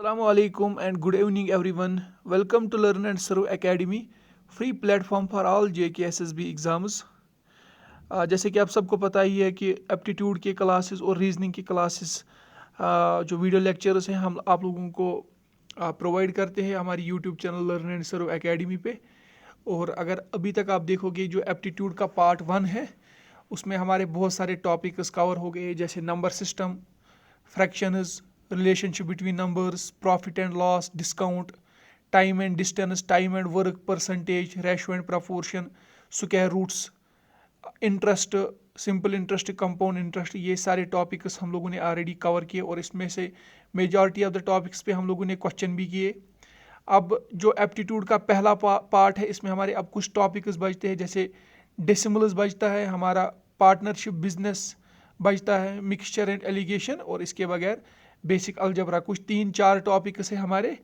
Assalamu alaikum and good evening everyone. Welcome to Learn and Serve Academy, free platform for all JKSSB exams. जैसे कि आप सबको पता ही है कि एप्टीट्यूड के क्लासेस और रीजनिंग की क्लासेस जो वीडियो लेक्चर्स हैं हम आप लोगों को प्रोवाइड करते हैं हमारी YouTube channel learn and serve academy पे। और अगर अभी तक आप देखोगे जो एप्टीट्यूड का पार्ट 1 है उसमें हमारे बहुत सारे टॉपिक्स कवर हो गए, जैसे number system, fractions, relationship between numbers, profit and loss, discount, time and distance, time and work, percentage, ratio and proportion, square roots, interest, simple interest, compound interest, ये सारे टॉपिक्स हम लोगों ने ऑलरेडी कवर किए और इसमें से मेजॉरिटी ऑफ द टॉपिक्स पे हम लोगों ने क्वेश्चन भी किए। अब जो एप्टीट्यूड का पहला पार्ट है इसमें हमारे अब कुछ टॉपिक्स बचते हैं, जैसे डेसिमल्स बचता है, हमारा पार्टनरशिप बिजनेस बचता है, मिक्सचर एंड एलिगेशन, और इसके बगैर बेसिक अलजबरा। कुछ 3-4 टॉपिक्स है हमारे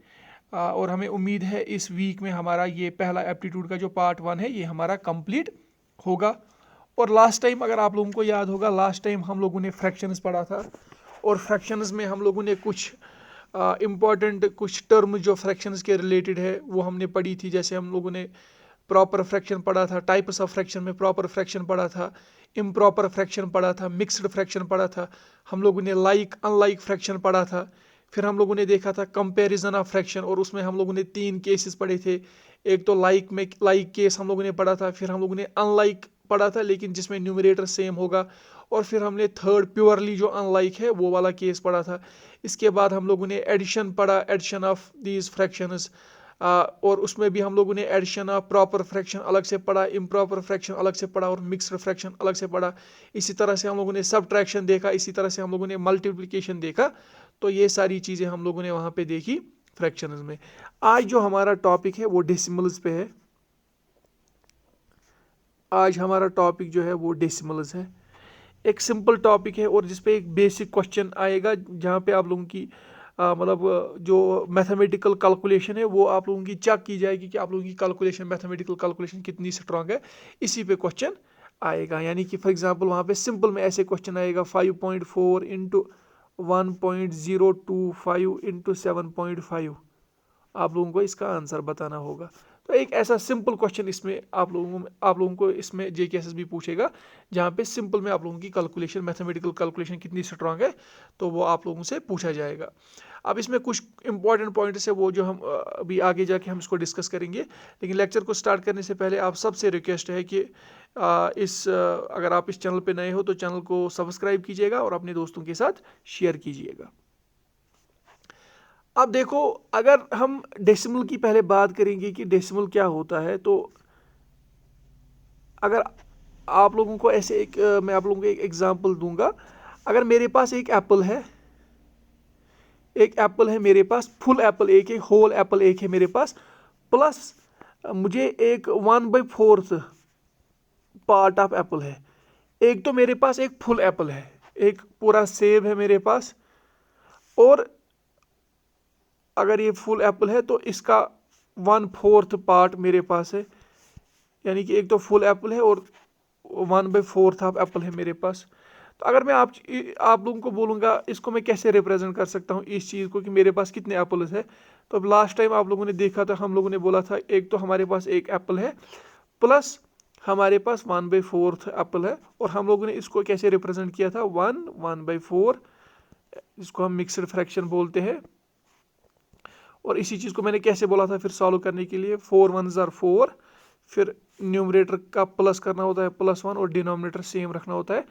और हमें उम्मीद है इस वीक में हमारा ये पहला एप्टीट्यूड का जो पार्ट 1 है ये हमारा कंप्लीट होगा। और लास्ट टाइम अगर आप लोगों को याद होगा, लास्ट टाइम हम लोगों ने फ्रैक्शंस पढ़ा था और फ्रैक्शंस में हम लोगों ने कुछ इम्पॉर्टेंट कुछ टर्म जो फ्रैक्शंस के रिलेटेड है वो हमने पढ़ी थी। जैसे हम लोगों ने प्रॉपर फ्रैक्शन पढ़ा था, टाइप्स ऑफ फ्रैक्शन में प्रॉपर फ्रैक्शन पढ़ा था, इम्प्रॉपर फ्रैक्शन पढ़ा था, मिक्स्ड फ्रैक्शन पढ़ा था, हम लोगों ने लाइक अनलाइक फ्रैक्शन पढ़ा था। फिर हम लोगों ने देखा था कंपैरिजन ऑफ फ्रैक्शन और उसमें हम लोगों ने 3 केसेस पढ़े थे। एक तो लाइक में लाइक केस हम लोगों ने पढ़ा था, फिर हम लोगों ने अनलाइक पढ़ा था लेकिन जिसमें न्यूमरेटर सेम होगा, और फिर हमने थर्ड प्योरली जो अनलाइक है वो वाला केस पढ़ा था। इसके बाद हम लोगों ने एडिशन पढ़ा, एडिशन ऑफ दीज फ्रैक्शंस, और उसमें भी हम लोगों ने एडिशन ऑफ प्रॉपर फ्रैक्शन अलग से पढ़ा, इम्प्रॉपर फ्रैक्शन अलग से पढ़ा और मिक्स्ड फ्रैक्शन अलग से पढ़ा। इसी तरह से हम लोगों ने सबट्रैक्शन देखा, इसी तरह से हम लोगों ने मल्टीप्लिकेशन देखा। तो ये सारी चीज़ें हम लोगों ने वहाँ पे देखी फ्रैक्शंस में। आज जो हमारा टॉपिक है वो डेसिमल्स पे है। आज हमारा टॉपिक जो है वो डेसिमल्स है। एक सिंपल टॉपिक है और जिसपे एक बेसिक क्वेश्चन आएगा जहाँ पे आप लोगों की मतलब जो मैथमेटिकल कैलकुलेशन है वो आप लोगों की चेक की जाएगी कि आप लोगों की कैलकुलेशन, मैथमेटिकल कैलकुलेशन कितनी स्ट्रांग है, इसी पे क्वेश्चन आएगा। यानी कि फॉर एग्जांपल वहाँ पे सिंपल में ऐसे क्वेश्चन आएगा 5.4 इंटू 1.025 इंटू 7.5, आप लोगों को इसका आंसर बताना होगा। तो एक ऐसा सिंपल क्वेश्चन इसमें आप लोगों को इसमें जेकेएसएस भी पूछेगा जहाँ पे सिंपल में आप लोगों की कैलकुलेशन, मैथमेटिकल कैलकुलेशन कितनी स्ट्रांग है तो वो आप लोगों से पूछा जाएगा। अब इसमें कुछ इंपॉर्टेंट पॉइंट्स है वो जो हम अभी आगे जाके हम इसको डिस्कस करेंगे, लेकिन लेक्चर को स्टार्ट करने से पहले आप सबसे रिक्वेस्ट है कि अगर आप इस चैनल पे नए हो तो चैनल को सब्सक्राइब कीजिएगा और अपने दोस्तों के साथ शेयर कीजिएगा। अब देखो, अगर हम डेसिमल की पहले बात करेंगे कि डेसिमल क्या होता है, तो अगर आप लोगों को ऐसे मैं आप लोगों को एक एग्जांपल दूंगा। अगर मेरे पास एक एप्पल है, मेरे पास फुल एप्पल एक है, होल एप्पल एक है मेरे पास, प्लस मुझे एक 1/4 पार्ट ऑफ एप्पल है। एक तो मेरे पास एक फुल एप्पल है, एक पूरा सेब है मेरे पास, और अगर ये फुल एप्पल है तो इसका 1/4 पार्ट मेरे पास है। यानी कि एक तो फुल एप्पल है और 1/4 ऑफ एप्पल है मेरे पास। तो अगर मैं आप लोगों को बोलूँगा इसको मैं कैसे रिप्रेजेंट कर सकता हूँ इस चीज़ को कि मेरे पास कितने एप्पल्स है, तो अब लास्ट टाइम आप लोगों ने देखा था, हम लोगों ने बोला था एक तो हमारे पास एक एप्पल है प्लस हमारे पास 1/4 एप्पल है, और हम लोगों ने इसको कैसे रिप्रेजेंट किया था 1/4, इसको हम मिक्सड फ्रैक्शन बोलते हैं। और इसी चीज़ को मैंने कैसे बोला था फिर सॉल्व करने के लिए, 4 1s are 4, फिर न्यूमरेटर का प्लस करना होता है +1 और डिनोमिनेटर सेम रखना होता है,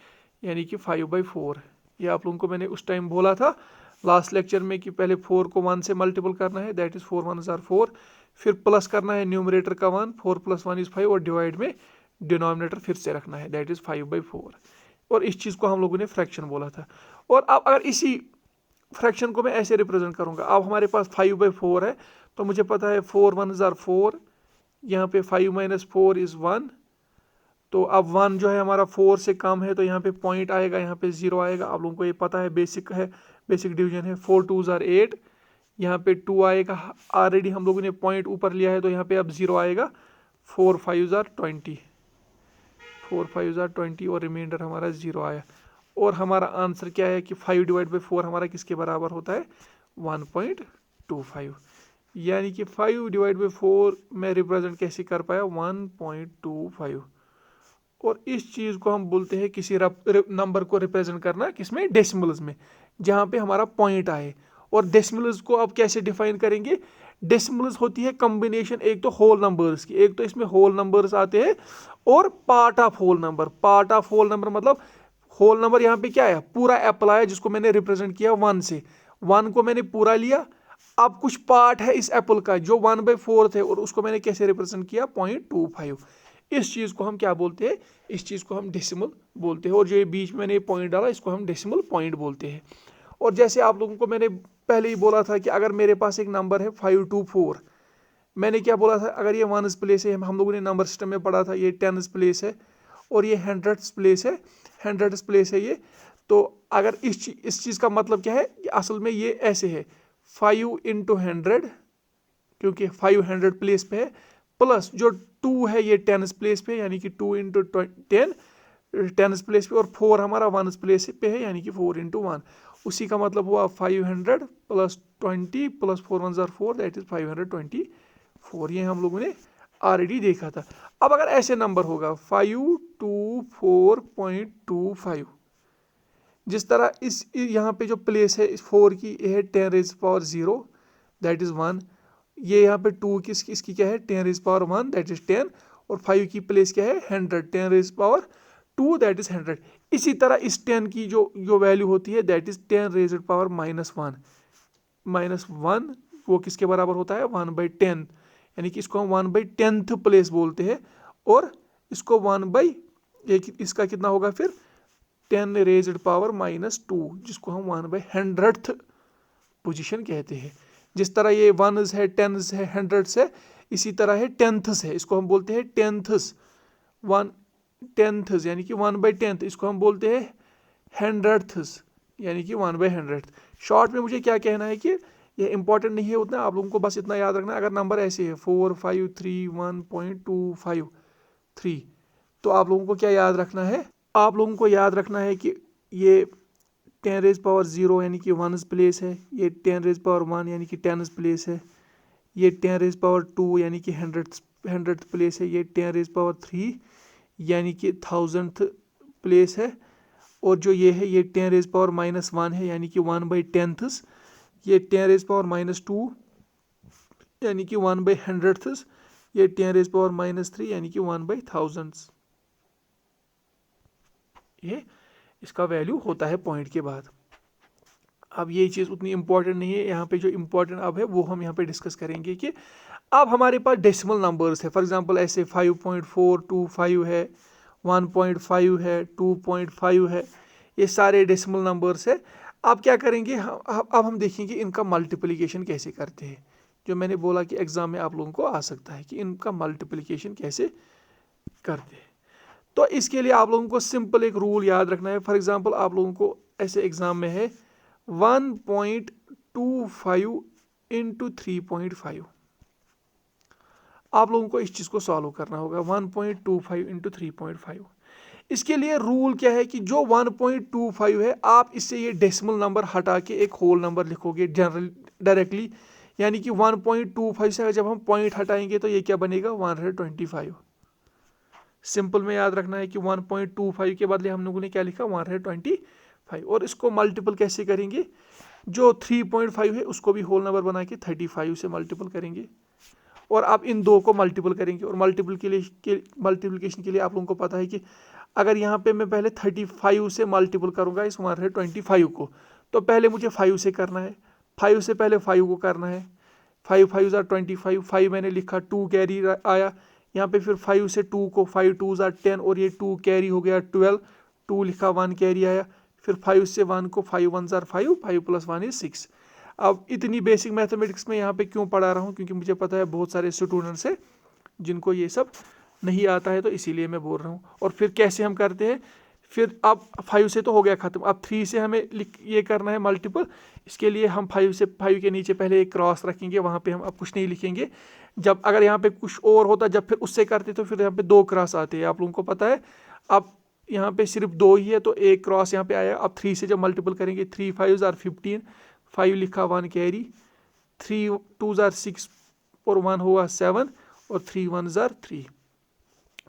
यानी कि 5/4। ये आप लोगों को मैंने उस टाइम बोला था लास्ट लेक्चर में कि पहले 4 को 1 से मल्टीपल करना है, दैट इज़ 4 1s are 4, फिर प्लस करना है न्यूमरेटर का 1, 4 + 1 = 5, और डिवाइड में डिनोमिनेटर फिर से रखना है, दैट इज़ 5/4। और इस चीज़ को हम लोगों ने फ्रैक्शन बोला था। और अब अगर इसी फ्रैक्शन को मैं ऐसे रिप्रेजेंट करूंगा, अब हमारे पास 5/4 है तो मुझे पता है 4 1s are 4, यहाँ पे 5 - 4 = 1, तो अब 1 जो है हमारा 4 से कम है तो यहाँ पे पॉइंट आएगा, यहाँ पे 0 आएगा। आप लोगों को ये पता है, बेसिक डिवीजन है। 4 2s are 8, यहाँ पे 2 आएगा, ऑलरेडी हम लोगों ने पॉइंट ऊपर लिया है तो यहाँ पे अब 0 आएगा। 4 5s are 20, 4 5s are 20 और रिमाइंडर हमारा 0 आया। और हमारा आंसर क्या है कि 5/4 हमारा किसके बराबर होता है 1.2। 1.25, यानी कि 5/4 मैं रिप्रेजेंट कैसे कर पाया 1.25। और इस चीज़ को हम बोलते हैं किसी नंबर को रिप्रेजेंट करना किसमें, डेसिमल्स में, जहाँ पे हमारा पॉइंट आए। और डेसिमल्स को आप कैसे डिफाइन करेंगे, डेसिमल्स होती है कॉम्बिनेशन एक तो होल नंबर्स की, एक तो इसमें होल नंबर्स आते हैं और part of whole number. Part of whole number मतलब होल नंबर यहाँ पे क्या है, पूरा एप्पल आया जिसको मैंने रिप्रेजेंट किया 1 से, 1 को मैंने पूरा लिया। अब कुछ पार्ट है इस एप्पल का जो 1/4 है और उसको मैंने कैसे रिप्रेजेंट किया 0.25। इस चीज़ को हम क्या बोलते हैं, इस चीज़ को हम डेसिमल बोलते हैं। और जो ये बीच में मैंने पॉइंट डाला इसको हम डेसिमल पॉइंट बोलते हैं। और जैसे आप लोगों को मैंने पहले ही बोला था कि अगर मेरे पास एक नंबर है 524, मैंने क्या बोला था, अगर ये 1s प्लेस है, हम लोगों ने नंबर सिस्टम में पढ़ा था, ये 10s प्लेस है और ये 100s प्लेस है, 100s प्लेस है ये। तो अगर इस चीज़ का मतलब क्या है, असल में ये ऐसे है 5 × 100, क्योंकि 500 प्लेस पे है, प्लस जो 2 है ये 10s प्लेस पे, यानी कि 2 × 10 10s प्लेस पे, और 4 हमारा 1s प्लेस पे है, यानी कि 4 × 1। उसी का मतलब हुआ 500 + 20 + 4 1 = 4, दैट इज 524। ये हम लोगों ने ऑलरेडी देखा था। अब अगर ऐसे नंबर होगा 524.25, जिस तरह इस यहाँ पे जो प्लेस है इस 4 की है 10⁻⁴, दैट इज 1। ये यहाँ पे 2 की इसकी क्या है 10⁻⁴, दैट इज 10। और 5 की प्लेस क्या है 100, 10⁻², दैट इज 100। इसी तरह इस 10 की जो वैल्यू होती है दैट इज 10⁻⁻1। -1 वो किसके बराबर होता है 1/10, यानी कि इसको हम 1/10th प्लेस बोलते हैं। और इसको 1/इसका कितना होगा फिर 10⁻⁻², जिसको हम 1/100th पोजीशन कहते हैं। जिस तरह ये 1s है 10s है 100s है, इसी तरह है 10ths है, इसको हम बोलते हैं 10ths। 10ths यानी कि 1/10th, इसको हम बोलते हैं 100ths, यानी कि 1/100th। शॉर्ट में मुझे क्या कहना है कि ये इंपॉर्टेंट नहीं है उतना, आप लोगों को बस इतना याद रखना है। अगर नंबर ऐसे है 4531.253, तो आप लोगों को क्या याद रखना है, आप लोगों को याद रखना है कि ये 10⁻�0 यानी कि 1s प्लेस है, ये 10⁻1 यानी कि 10s प्लेस है, ये 10⁻2 यानी कि 100th प्लेस है, ये 10⁻3 यानी कि 1000th प्लेस है, और जो ये है ये 10⁻⁻1 है, यानी कि 1/10ths, ये 10⁻⁻2 यानी कि 1/100ths, ये 10⁻⁻3 यानी कि 1/1000ths। ये इसका वैल्यू होता है पॉइंट के बाद। अब ये चीज़ उतनी इंपॉर्टेंट नहीं है, यहाँ पे जो इंपॉर्टेंट अब है वो हम यहाँ पे डिस्कस करेंगे कि अब हमारे पास डेसिमल नंबर्स है। फॉर एग्जांपल ऐसे 5.425 है, 1.5 है, 2.5 है, ये सारे डेसिमल नंबर्स है। अब क्या करेंगे अब हम देखेंगे इनका मल्टीप्लिकेशन कैसे करते हैं, जो मैंने बोला कि एग्जाम में आप लोगों को आ सकता है कि इनका मल्टीप्लिकेशन कैसे करते हैं। तो इसके लिए आप लोगों को सिंपल एक रूल याद रखना है। फॉर एग्जांपल आप लोगों को ऐसे एग्जाम में है 1.25 × 3.5, आप लोगों को इस चीज़ को सॉल्व करना होगा 1.25 × 3.5। इसके लिए रूल क्या है कि जो 1.25 है आप इससे ये डेसिमल नंबर हटा के एक होल नंबर लिखोगे जनरल डायरेक्टली, यानी कि 1.25 से जब हम पॉइंट हटाएंगे तो ये क्या बनेगा 125। सिंपल में याद रखना है कि 1.25 के बदले हम लोगों ने क्या लिखा 125। और इसको मल्टीपल कैसे करेंगे, जो 3.5 है उसको भी होल नंबर बना के 35 से मल्टीपल करेंगे, और आप इन दो को मल्टीपल करेंगे। और मल्टीप्लिकेशन के लिए आप लोगों को पता है कि अगर यहाँ पे मैं पहले 35 से मल्टीपल करूँगा इस 125 को, तो पहले मुझे 5 से करना है, 5 से पहले 5 को करना है, 5 5 = 25, 5 मैंने लिखा, 2 कैरी आया यहाँ पे, फिर 5 से 2 को 5 2 = 10, और ये 2 कैरी हो गया 12, 2 लिखा, 1 कैरी आया, फिर 5 से 1 को 5 1 = 5, 5 + 1 = 6। अब इतनी बेसिक मैथमेटिक्स में यहाँ पे क्यों पढ़ा रहा हूँ, क्योंकि मुझे पता है बहुत सारे स्टूडेंट्स हैं जिनको ये सब नहीं आता है, तो इसीलिए मैं बोल रहा हूँ। और फिर कैसे हम करते हैं, फिर अब 5 से तो हो गया ख़त्म, अब 3 से हमें ये करना है मल्टीपल। इसके लिए हम 5 के नीचे पहले एक क्रॉस रखेंगे, वहाँ पे हम अब कुछ नहीं लिखेंगे। जब अगर यहाँ पे कुछ और होता, जब फिर उससे करते तो फिर यहाँ पे 2 क्रॉस आते हैं, आप लोगों को पता है। अब यहाँ पे सिर्फ 2 ही है तो एक क्रॉस यहाँ पे आया। अब 3 से जब मल्टीपल करेंगे 3 5 = 15, 5 लिखा, 1 कैरी, 3 2 ज़ार 6 और 1 हुआ 7 और 3 1 ज़ार 3।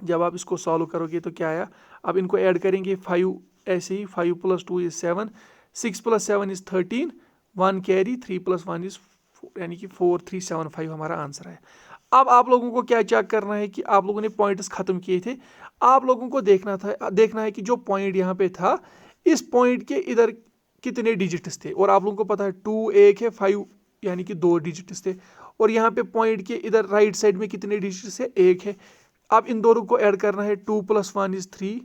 जब आप इसको सॉल्व करोगे तो क्या आया, अब इनको ऐड करेंगे 5 ऐसे ही, 5 + 2 = 7, 6 + 7 = 13, 1 कैरी, 3 + 1 = यानी कि 4375 हमारा आंसर है। अब आप लोगों को क्या चेक करना है कि आप लोगों ने पॉइंट्स खत्म किए थे, आप लोगों को देखना है कि जो पॉइंट यहाँ पे था, इस पॉइंट के इधर कितने डिजिट्स थे। और आप लोगों को पता है 2 1 है, 5 यानी कि 2 डिजिट्स थे। और यहाँ पे पॉइंट के इधर राइट साइड में कितने डिजिट्स है, 1 है। अब इन दोनों को ऐड करना है, 2 + 1 = 3।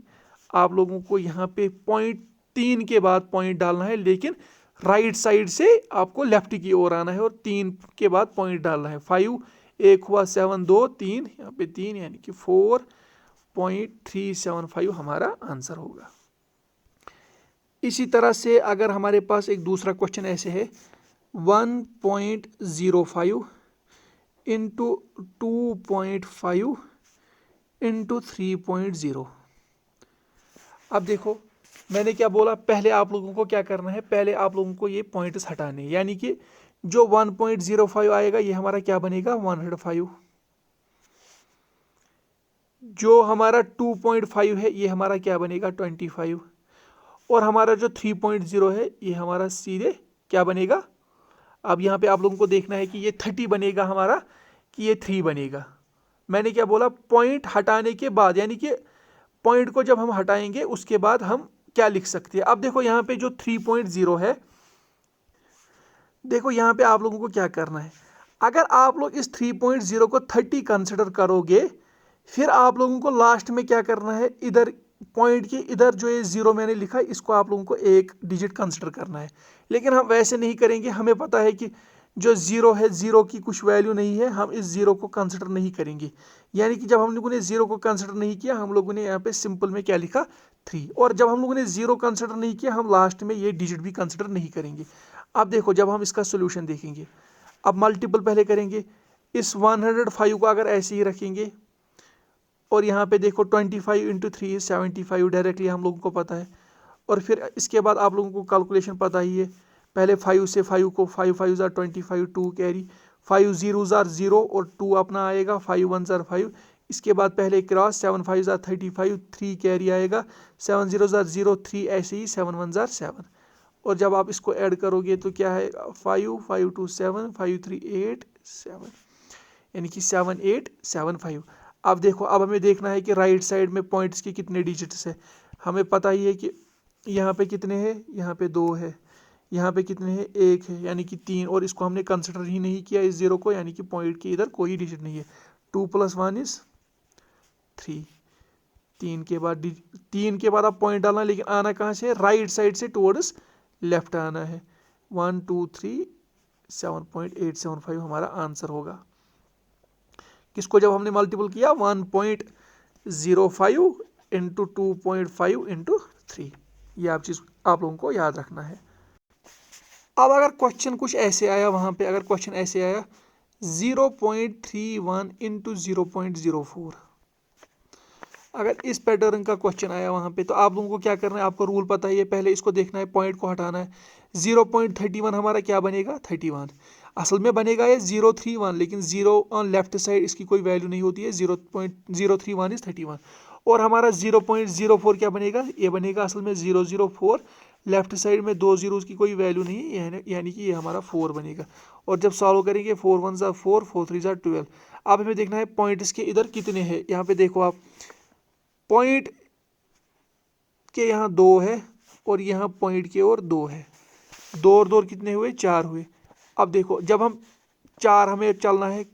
आप लोगों को यहाँ पे पॉइंट 3 के बाद पॉइंट डालना है, लेकिन राइट साइड से आपको लेफ्ट की ओर आना है और 3 के बाद पॉइंट डालना है। 5 1 हुआ, 7 2 3, यहाँ पे 3 यानी कि 4.375 हमारा आंसर होगा। इसी तरह से अगर हमारे पास एक दूसरा क्वेश्चन ऐसे है, 1.05 इंटू 2.5 इंटू 3.0। अब देखो मैंने क्या बोला, पहले आप लोगों को क्या करना है, पहले आप लोगों को ये पॉइंट्स हटाने, यानी कि जो 1.05 आएगा ये हमारा क्या बनेगा, 105। जो हमारा 2.5 है ये हमारा क्या बनेगा, 25। और हमारा जो 3.0 है ये हमारा सीधे क्या बनेगा। अब यहाँ पे आप लोगों को देखना है कि ये 30 बनेगा हमारा कि ये 3 बनेगा। मैंने क्या बोला, पॉइंट हटाने के बाद, यानी कि पॉइंट को जब हम हटाएंगे उसके बाद हम क्या लिख सकते हैं। अब देखो यहाँ पे जो 3.0 है, देखो यहाँ पे आप लोगों को क्या करना है, अगर आप लोग इस 3.0 को 30 कंसिडर करोगे, फिर आप लोगों को लास्ट में क्या करना है, इधर पॉइंट के इधर जो ये 0 मैंने लिखा है इसको आप लोगों को एक डिजिट कंसिडर करना है। लेकिन हम वैसे नहीं करेंगे, हमें पता है कि जो 0 है, 0 की कुछ वैल्यू नहीं है, हम इस 0 को कंसिडर नहीं करेंगे। यानी कि जब हम लोगों ने 0 को कंसिडर नहीं किया, हम लोगों ने यहाँ पे सिंपल में क्या लिखा, 3। और जब हम लोगों ने 0 कंसिडर नहीं किया, हम लास्ट में ये डिजिट भी कंसिडर नहीं करेंगे। अब देखो जब हम इसका सोल्यूशन देखेंगे, अब मल्टीपल पहले करेंगे, इस 105 को अगर ऐसे ही रखेंगे, और यहाँ पे देखो 25 × 3 = 75 डायरेक्टली हम लोगों को पता है। और फिर इसके बाद आप लोगों को कैलकुलेशन पता ही है, पहले 5 से 5 को 5 5 ज़ार 25, 2 कैरी, 5 0 ज़ार 0 और 2 अपना आएगा, 5 1 ज़ार 5। इसके बाद पहले क्रॉस, 7 5 ज़ार 35, 3 कैरी आएगा, 7 0 ज़ार 0 3, ऐसे ही 7 1 ज़ार 7। और जब आप इसको ऐड करोगे तो क्या है, 5 5 2 7, 5 3 8 7, यानी कि 7 8 7 5। अब देखो, अब हमें देखना है कि राइट साइड में पॉइंट्स के कितने डिजिट्स है। हमें पता ही है कि यहाँ पे कितने हैं, यहाँ पे 2 है, यहाँ पे कितने हैं, 1 है, यानी कि 3। और इसको हमने कंसिडर ही नहीं किया इस 0 को, यानी कि पॉइंट के इधर कोई डिजिट नहीं है। 2 + 1 = 3। 3 के बाद आप पॉइंट डालना, लेकिन आना कहाँ से, राइट साइड से टुवर्ड्स लेफ्ट आना है। 1 2 3 7.875 हमारा आंसर होगा। किसको जब हमने मल्टीपल किया, 1.05 इंटू 2.5 इंटू 3। ये आप लोगों को याद रखना है। अब अगर क्वेश्चन कुछ ऐसे आया, वहाँ पे अगर क्वेश्चन ऐसे आया 0.31 इंटू 0.04, अगर इस पैटर्न का क्वेश्चन आया वहाँ पे, तो आप लोगों को क्या करना है, आपको रूल पता ही है, पहले इसको देखना है, पॉइंट को हटाना है। 0.31 हमारा क्या बनेगा, 31। असल में बनेगा ये 031, लेकिन 0 ऑन लेफ्ट साइड इसकी कोई वैल्यू नहीं होती है, 0.031 = 31। और हमारा 0.04 क्या बनेगा, ये बनेगा असल में 004, लेफ्ट साइड में 2 जीरोस की कोई वैल्यू नहीं है, यानी कि ये हमारा 4 बनेगा। और जब सॉल्व करेंगे 4 1 ज़ार 4, 4 3 ज़ार 12। अब हमें देखना है पॉइंट्स के इधर कितने हैं। यहाँ पे देखो आप, पॉइंट के यहाँ 2 है और यहाँ पॉइंट के और 2 है, 2 और 2 कितने हुए, 4 हुए। अब देखो जब हम 4, हमें चलना है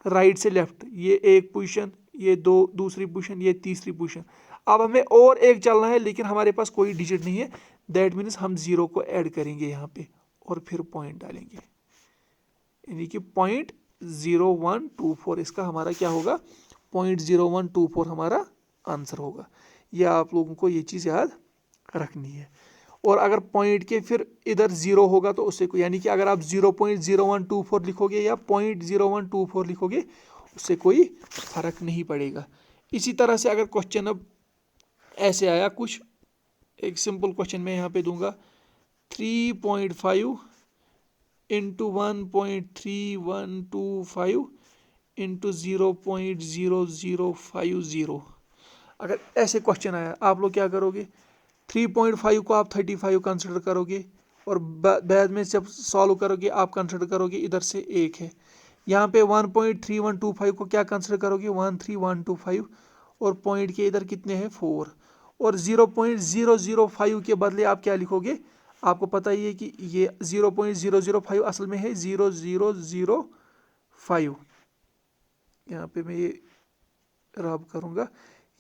राइट से लेफ्ट, ये एक पोजीशन, ये 2 दूसरी पोजीशन, ये तीसरी पोजीशन। अब हमें और एक चलना है, लेकिन हमारे पास कोई डिजिट नहीं है, दैट मीन्स हम 0 को ऐड करेंगे यहाँ पे और फिर पॉइंट डालेंगे, यानी कि 0.0124 इसका हमारा क्या होगा, 0.0124 हमारा आंसर होगा। यह आप लोगों को ये चीज़ याद रखनी है। और अगर पॉइंट के फिर इधर 0 होगा तो उससे, यानी कि अगर आप 0.0124 लिखोगे या 0.0124 लिखोगे, उससे कोई फर्क नहीं पड़ेगा। इसी तरह से अगर क्वेश्चन अब ऐसे आया कुछ, एक सिंपल क्वेश्चन मैं यहाँ पे दूंगा, 3.5 इंटू 1.3125 इंटू 0.0050। अगर ऐसे क्वेश्चन आया आप लोग क्या करोगे, 3.5 को आप 35 कंसिडर करोगे और बाद में जब सॉल्व करोगे आप कंसिडर करोगे इधर से एक है। यहाँ पे 1.3125 को क्या कंसिडर करोगे, 13125, और पॉइंट के इधर कितने हैं 4, और 0.005 के बदले आप क्या लिखोगे, आपको पता ही है कि ये 0.005 असल में है 0005। यहाँ पे मैं ये रब करूँगा,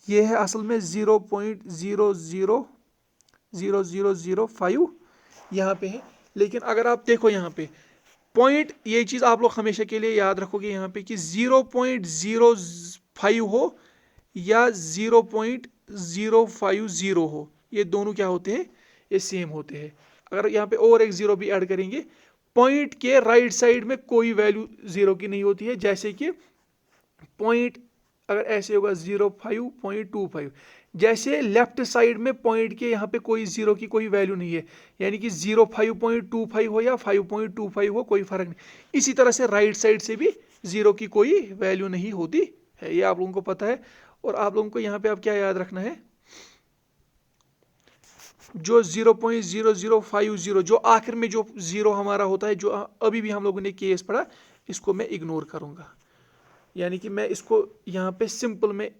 ये है असल में 0.00005 यहाँ पे है। लेकिन अगर आप देखो यहाँ पे पॉइंट, ये चीज़ आप लोग हमेशा के लिए याद रखोगे यहाँ पे कि 0.05 हो या 0.050 हो, ये दोनों क्या होते हैं, ये सेम होते हैं। अगर यहाँ पे और एक जीरो भी ऐड करेंगे, पॉइंट के राइट साइड में कोई वैल्यू जीरो की नहीं होती है। जैसे कि पॉइंट अगर ऐसे होगा 05.25, जैसे लेफ्ट साइड में पॉइंट के यहाँ पे कोई जीरो की कोई वैल्यू नहीं है, यानी कि 05.25 हो या 5.25 हो, कोई फर्क नहीं। इसी तरह से राइट साइड से भी जीरो की कोई वैल्यू नहीं होती है, ये आप लोगों को पता है। और आप लोगों को यहाँ पे अब क्या याद रखना है, जो 0.0050 जो आखिर में जो जीरो हमारा होता है, जो अभी भी हम लोगों ने केस पढ़ा, इसको मैं इग्नोर करूंगा। यानी कि मैं इसको यहाँ पे सिंपल में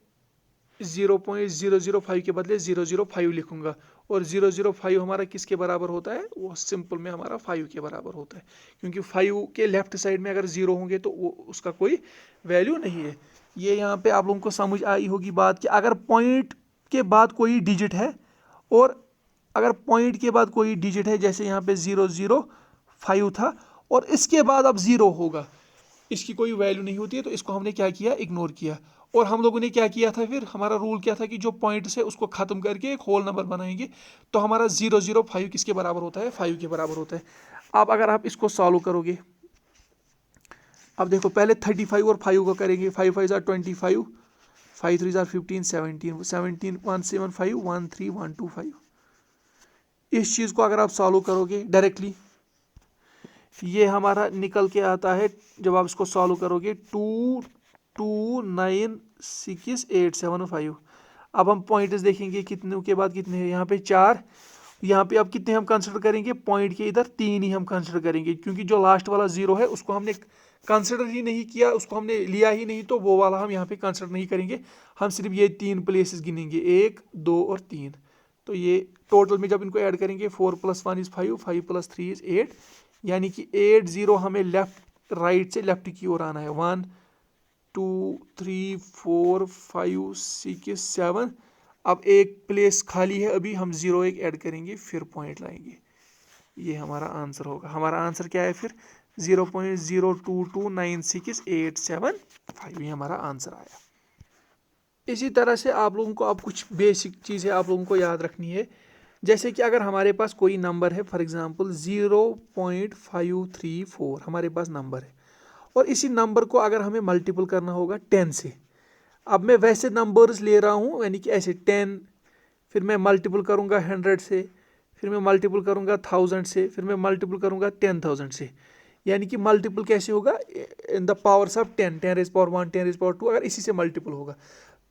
0.005 के बदले 005 लिखूंगा, और 005 हमारा किसके बराबर होता है, वो सिंपल में हमारा 5 के बराबर होता है, क्योंकि 5 के लेफ्ट साइड में अगर जीरो होंगे तो वो उसका कोई वैल्यू नहीं है। ये यहाँ पे आप लोगों को समझ आई होगी बात कि अगर पॉइंट के बाद कोई डिजिट है, और अगर पॉइंट के बाद कोई डिजिट है, जैसे यहाँ पे 005 था और इसके बाद अब जीरो होगा, इसकी कोई वैल्यू नहीं होती है, तो इसको हमने क्या किया, इग्नोर किया। और हम लोगों ने क्या किया था, फिर हमारा रूल क्या था कि जो पॉइंट से उसको खत्म करके एक होल नंबर बनाएंगे, तो हमारा 005 किसके बराबर होता है, 5 के बराबर होता है। अब अगर आप इसको सॉल्व करोगे, अब देखो पहले 35 और 5 को करेंगे, 5 5 25, 5 3 15, 17 17 175 13125। इस चीज़ को अगर आप सॉल्व करोगे डायरेक्टली, ये हमारा निकल के आता है, जब आप इसको सॉल्व करोगे 2296875। अब हम पॉइंट्स देखेंगे कितने के बाद कितने हैं, यहाँ पे 4, यहाँ पे अब कितने हम कंसिडर करेंगे, पॉइंट के इधर 3 ही हम कंसिडर करेंगे, क्योंकि जो लास्ट वाला जीरो है उसको हमने कंसिडर ही नहीं किया, उसको हमने लिया ही नहीं, तो वो वाला हम यहाँ पे कंसिडर नहीं करेंगे। हम सिर्फ ये 3 प्लेसेस गिनेंगे, 1 2 और 3। तो ये टोटल में जब इनको ऐड करेंगे, 4 + 1 = 5, 5 + 3 = 8, यानी कि 8 0 हमें लेफ्ट राइट से लेफ्ट की ओर आना है। 1 2 3 4 5 6 7। अब एक प्लेस खाली है, अभी हम 0 1 ऐड करेंगे, फिर पॉइंट लाएंगे, ये हमारा आंसर होगा। हमारा आंसर क्या है फिर, 0.02296875, ये हमारा आंसर आया। इसी तरह से आप लोगों को अब कुछ बेसिक चीज़ें आप लोगों को याद रखनी है। जैसे कि अगर हमारे पास कोई नंबर है, फॉर एग्जांपल 0.534 हमारे पास नंबर है, और इसी नंबर को अगर हमें मल्टीपल करना होगा 10 से। अब मैं वैसे नंबर्स ले रहा हूँ, यानी कि ऐसे 10, फिर मैं मल्टीपल करूँगा 100 से, फिर मैं मल्टीपल करूँगा 1000 से, फिर मैं मल्टीपल करूँगा 10,000 से। यानी कि मल्टीपल कैसे होगा, इन द पावर्स ऑफ 10, 10⁻1 10⁻2, अगर इसी से मल्टीपल होगा।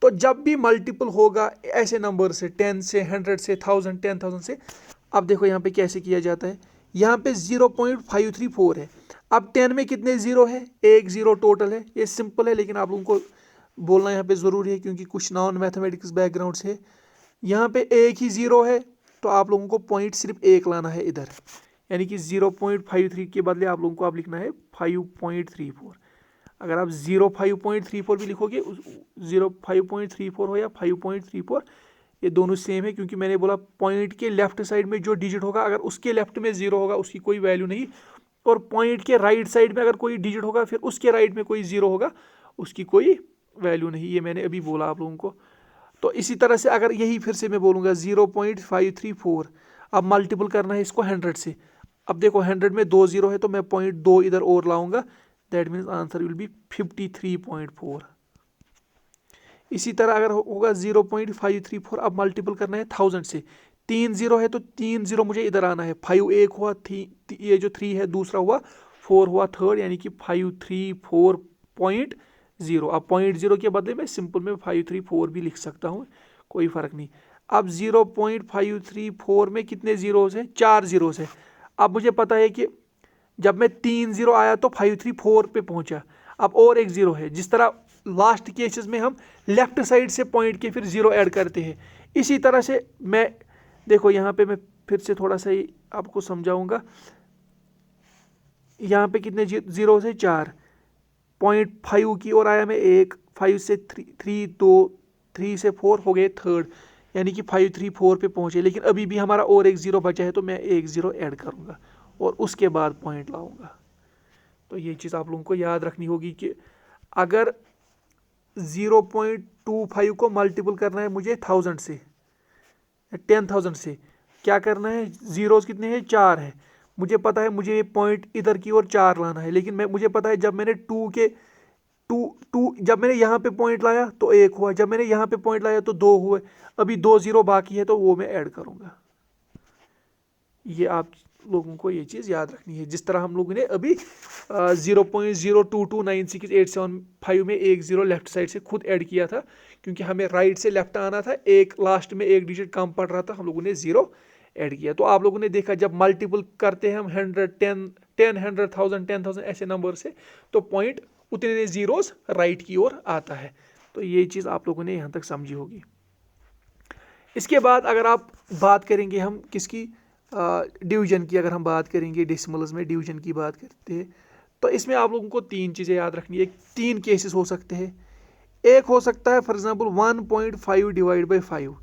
तो जब भी मल्टीपल होगा ऐसे नंबर से, 10 से, 100 से, 1000 10,000 से, अब देखो यहाँ पे कैसे किया जाता है। यहाँ पे 0.534 है, अब 10 में कितने जीरो है, एक जीरो टोटल है। ये सिंपल है, लेकिन आप लोगों को बोलना यहाँ पे ज़रूरी है, क्योंकि कुछ नॉन मैथमेटिक्स बैकग्राउंड से यहाँ पे एक ही जीरो है, तो आप लोगों को पॉइंट सिर्फ एक लाना है इधर, यानी कि 0.53 के बदले आप लोगों को आप लिखना है 5.34। अगर आप 0.534 भी लिखोगे, 0.534 हो या 5.34, ये दोनों सेम है, क्योंकि मैंने बोला पॉइंट के लेफ्ट साइड में जो डिजिट होगा, अगर उसके लेफ्ट में जीरो होगा उसकी कोई वैल्यू नहीं, और पॉइंट के राइट साइड में अगर कोई डिजिट होगा फिर उसके राइट में कोई जीरो होगा, उसकी कोई वैल्यू नहीं। ये मैंने अभी बोला आप लोगों को। तो इसी तरह से अगर यही फिर से मैं बोलूँगा 0.534, अब मल्टीपल करना है इसको 100 से। अब देखो 100 में 2 जीरो है, तो मैं पॉइंट 2 इधर और लाऊंगा, that means answer will be 53.4। इसी तरह अगर होगा 0.534, अब मल्टीपल करना है 1000 से। 3 जीरो है, तो 3 जीरो मुझे इधर आना है, 5 एक हुआ, ये जो 3 है दूसरा हुआ 4 हुआ थर्ड, यानी कि 534.0। अब 0.0 के बदले में सिंपल में 534 भी लिख सकता हूँ, कोई फ़र्क नहीं। अब 0.534 में कितने जीरोस हैं? 4 जीरोस है। अब मुझे पता है कि जब मैं 3 जीरो आया तो 534 पे पहुंचा। अब और एक जीरो है, जिस तरह लास्ट केसेस में हम लेफ्ट साइड से पॉइंट के फिर जीरो ऐड करते हैं, इसी तरह से मैं देखो यहाँ पे मैं फिर से थोड़ा सा ही आपको समझाऊंगा। यहाँ पे कितने जीरो है? 4। 0.5 की ओर आया मैं 1, 5 से 3 2, 3 से 4 हो गए थर्ड, यानी कि 534 पे पहुंचे। लेकिन अभी भी हमारा और एक जीरो बचा है, तो मैं एक जीरो ऐड करूंगा और उसके बाद पॉइंट लाऊंगा। तो ये चीज़ आप लोगों को याद रखनी होगी कि अगर 0.25 को मल्टीपल करना है मुझे 1000 से, 10,000 से, क्या करना है? जीरोस कितने हैं? 4 है। मुझे पता है मुझे ये पॉइंट इधर की ओर 4 लाना है, लेकिन मुझे पता है जब मैंने जब मैंने यहाँ पे पॉइंट लाया तो 1 हुआ, जब मैंने यहाँ पे पॉइंट लाया तो 2 हुए, अभी 2 जीरो बाकी है तो वो मैं ऐड करूँगा। ये आप लोगों को ये चीज़ याद रखनी है। जिस तरह हम लोगों ने अभी 0.0229687 में एक जीरो लेफ्ट साइड से खुद ऐड किया था, क्योंकि हमें राइट से लेफ्ट आना था, एक लास्ट में एक डिजिट कम पड़ रहा था, हम लोगों ने जीरो ऐड किया। तो आप लोगों ने देखा जब मल्टीपल करते हैं हम 100, 10, 100,000, 10,000 ऐसे नंबर से, तो पॉइंट उतने जीरोस राइट की ओर आता है। तो ये चीज़ आप लोगों ने यहाँ तक समझी होगी। इसके बाद अगर आप बात करेंगे हम किसकी, डिवीजन की, अगर हम बात करेंगे डेसिमल्स में डिवीजन की बात करते हैं, तो इसमें आप लोगों को 3 चीज़ें याद रखनी है। 3 केसेस हो सकते हैं। एक हो सकता है फॉर एग्जांपल 1.5 डिवाइड बाई 5,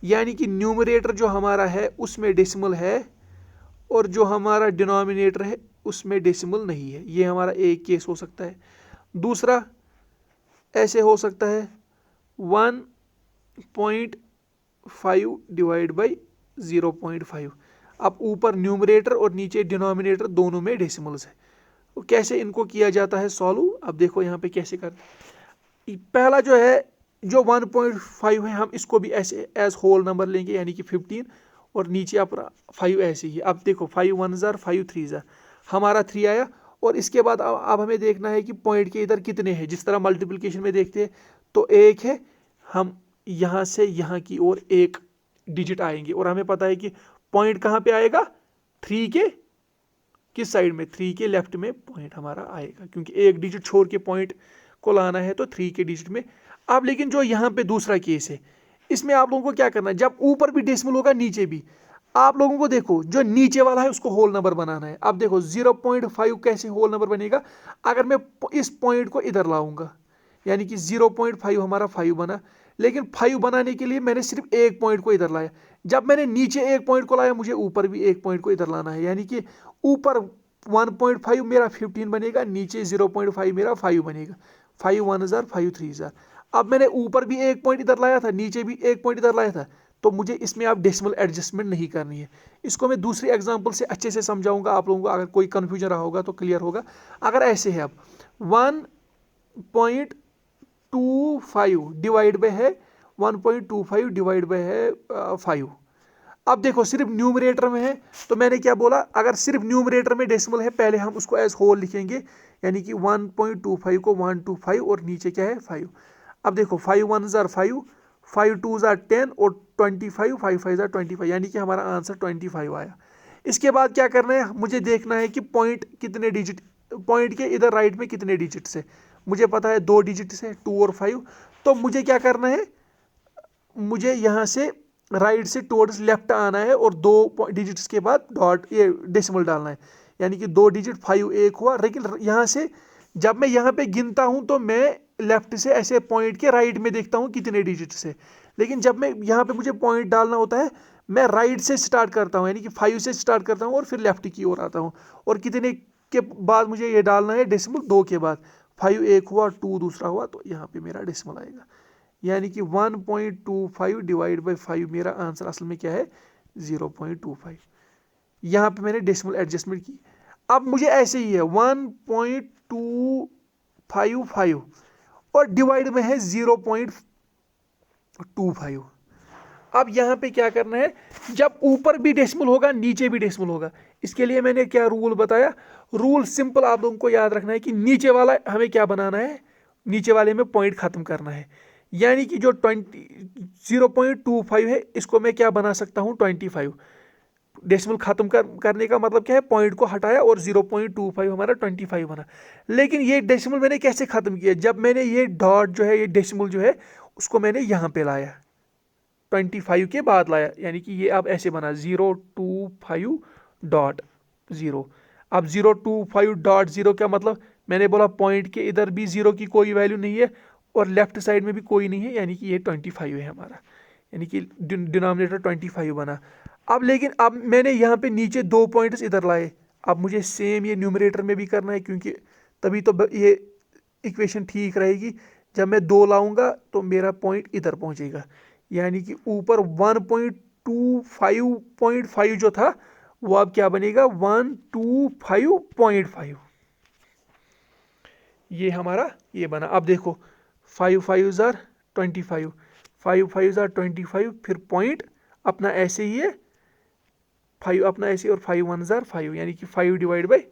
यानी कि न्यूमरेटर जो हमारा है उसमें डेसिमल है और जो हमारा डिनोमिनेटर है उसमें डेसिमल नहीं है। ये हमारा एक केस हो सकता है। दूसरा ऐसे हो सकता है 1.5 डिवाइड बाई 0.5। अब ऊपर न्यूमरेटर और नीचे डिनोमिनेटर दोनों में डेसिमल्स है। तो कैसे इनको किया जाता है सॉल्व? अब देखो यहाँ पे कैसे करते हैं। पहला जो है, जो 1.5 है, हम इसको भी ऐसे एज होल नंबर लेंगे, यानी कि 15, और नीचे अपना 5 ऐसे ही। अब देखो 5 1 ज़ार 5 3 ज़ार, हमारा 3 आया। और इसके बाद अब हमें देखना है कि पॉइंट के इधर कितने हैं। जिस तरह मल्टीप्लिकेशन में देखते हैं तो 1 है, हम यहाँ से यहाँ की ओर एक डिजिट आएंगे, और हमें पता है कि पॉइंट कहाँ पे आएगा? 3 के किस साइड में? 3 के लेफ्ट में पॉइंट हमारा आएगा, क्योंकि एक डिजिट छोड़ के पॉइंट को लाना है, तो 3 के डिजिट में। अब लेकिन जो यहाँ पे दूसरा केस है, इसमें आप लोगों को क्या करना है, जब ऊपर भी डेसिमल होगा नीचे भी, आप लोगों को देखो जो नीचे वाला है उसको होल नंबर बनाना है। अब देखो 0.5 कैसे होल नंबर बनेगा? अगर मैं इस पॉइंट को इधर लाऊंगा, यानी कि 0.5 हमारा 5 बना, लेकिन 5 बनाने के लिए मैंने सिर्फ एक पॉइंट को इधर लाया। जब मैंने नीचे एक पॉइंट को लाया, मुझे ऊपर भी एक पॉइंट को इधर लाना है, यानी कि ऊपर 1.5 मेरा 15 बनेगा, नीचे 0.5 मेरा 5 बनेगा। 5 1 ज़ार 5 3 ज़ार। अब मैंने ऊपर भी एक पॉइंट इधर लाया था, नीचे भी एक पॉइंट इधर लाया था, तो मुझे इसमें आप डेसिमल एडजस्टमेंट नहीं करनी है। इसको मैं दूसरी एग्जांपल से अच्छे से समझाऊंगा आप लोगों को, अगर कोई कन्फ्यूजन रहा होगा तो क्लियर होगा। अगर ऐसे है, अब 1.25 डिवाइड बाय है 1.25 डिवाइड बाय है 5। अब देखो सिर्फ न्यूमरेटर में है, तो मैंने क्या बोला, अगर सिर्फ न्यूमरेटर में डेसिमल है, पहले हम उसको एज होल लिखेंगे, यानी कि 1.25 को 125 और नीचे क्या है 5। अब देखो 5 1 ज़ार 5, 5 2 ज़ार 10 और 25, 5 5 ज़ार 25, यानी कि हमारा आंसर 25 आया। इसके बाद क्या करना है, मुझे देखना है कि पॉइंट कितने डिजिट, पॉइंट के इधर राइट में कितने डिजिट्स है। मुझे पता है 2 डिजिट्स है, 2 और 5। तो मुझे क्या करना है, मुझे यहाँ से राइट से टुवर्ड्स लेफ्ट आना है और 2 डिजिट्स के बाद डॉट ये डेसिमल डालना है, यानी कि 2 डिजिट 5 एक हुआ। लेकिन यहाँ से जब मैं यहाँ पे गिनता हूँ तो मैं लेफ्ट से ऐसे पॉइंट के राइट में देखता हूँ कितने डिजिट्स है, लेकिन जब मैं यहाँ पे मुझे पॉइंट डालना होता है, मैं राइट से स्टार्ट करता हूँ, यानी कि 5 से स्टार्ट करता हूँ और फिर लेफ्ट की ओर आता हूँ, और कितने के बाद मुझे ये डालना है डेसिमल, 2 के बाद। 5 एक हुआ, 2 दूसरा हुआ, तो यहाँ पे मेरा डेसिमल आएगा, यानी कि 1.25 डिवाइड बाई 5 मेरा आंसर असल में क्या है 0.25। यहाँ पे मैंने डेसिमल एडजस्टमेंट की। अब मुझे ऐसे ही है 1.255 और डिवाइड में है 0.25। अब यहाँ पे क्या करना है, जब ऊपर भी डेसिमल होगा नीचे भी डेसिमल होगा, इसके लिए मैंने क्या रूल बताया, रूल सिंपल आप लोगों को याद रखना है कि नीचे वाला हमें क्या बनाना है, नीचे वाले में पॉइंट खत्म करना है। यानी कि जो 0.25 है इसको मैं क्या बना सकता हूँ 25। डेसिमल खत्म करने का मतलब क्या है, पॉइंट को हटाया और 0.25 हमारा 25 बना। लेकिन ये डेसिमल मैंने कैसे खत्म किया, जब मैंने ये डॉट जो है, ये डेसिमल जो है उसको मैंने यहाँ पे लाया, 25 के बाद लाया, यानी कि ये अब ऐसे बना 0.25 अब 0.25 क्या मतलब, मैंने बोला पॉइंट के इधर भी 0 की कोई वैल्यू नहीं है और लेफ्ट साइड में भी कोई नहीं है, यानी कि ये 25 है हमारा, यानी कि डिनोमिनेटर 25 बना। अब लेकिन अब मैंने यहाँ पे नीचे 2 पॉइंट्स इधर लाए, अब मुझे सेम ये न्यूमरेटर में भी करना है, क्योंकि तभी तो ये इक्वेशन ठीक रहेगी। जब मैं 2 लाऊंगा तो मेरा पॉइंट इधर पहुंचेगा, यानी कि ऊपर 1.25 जो था वो अब क्या बनेगा 125.5, ये हमारा ये बना। अब देखो 5 5 जार 25, 5 5 जार 25, फिर पॉइंट अपना ऐसे ही है 5 अपना ऐसे, और 5 1 जार 5, यानी कि 5 डिवाइड बाई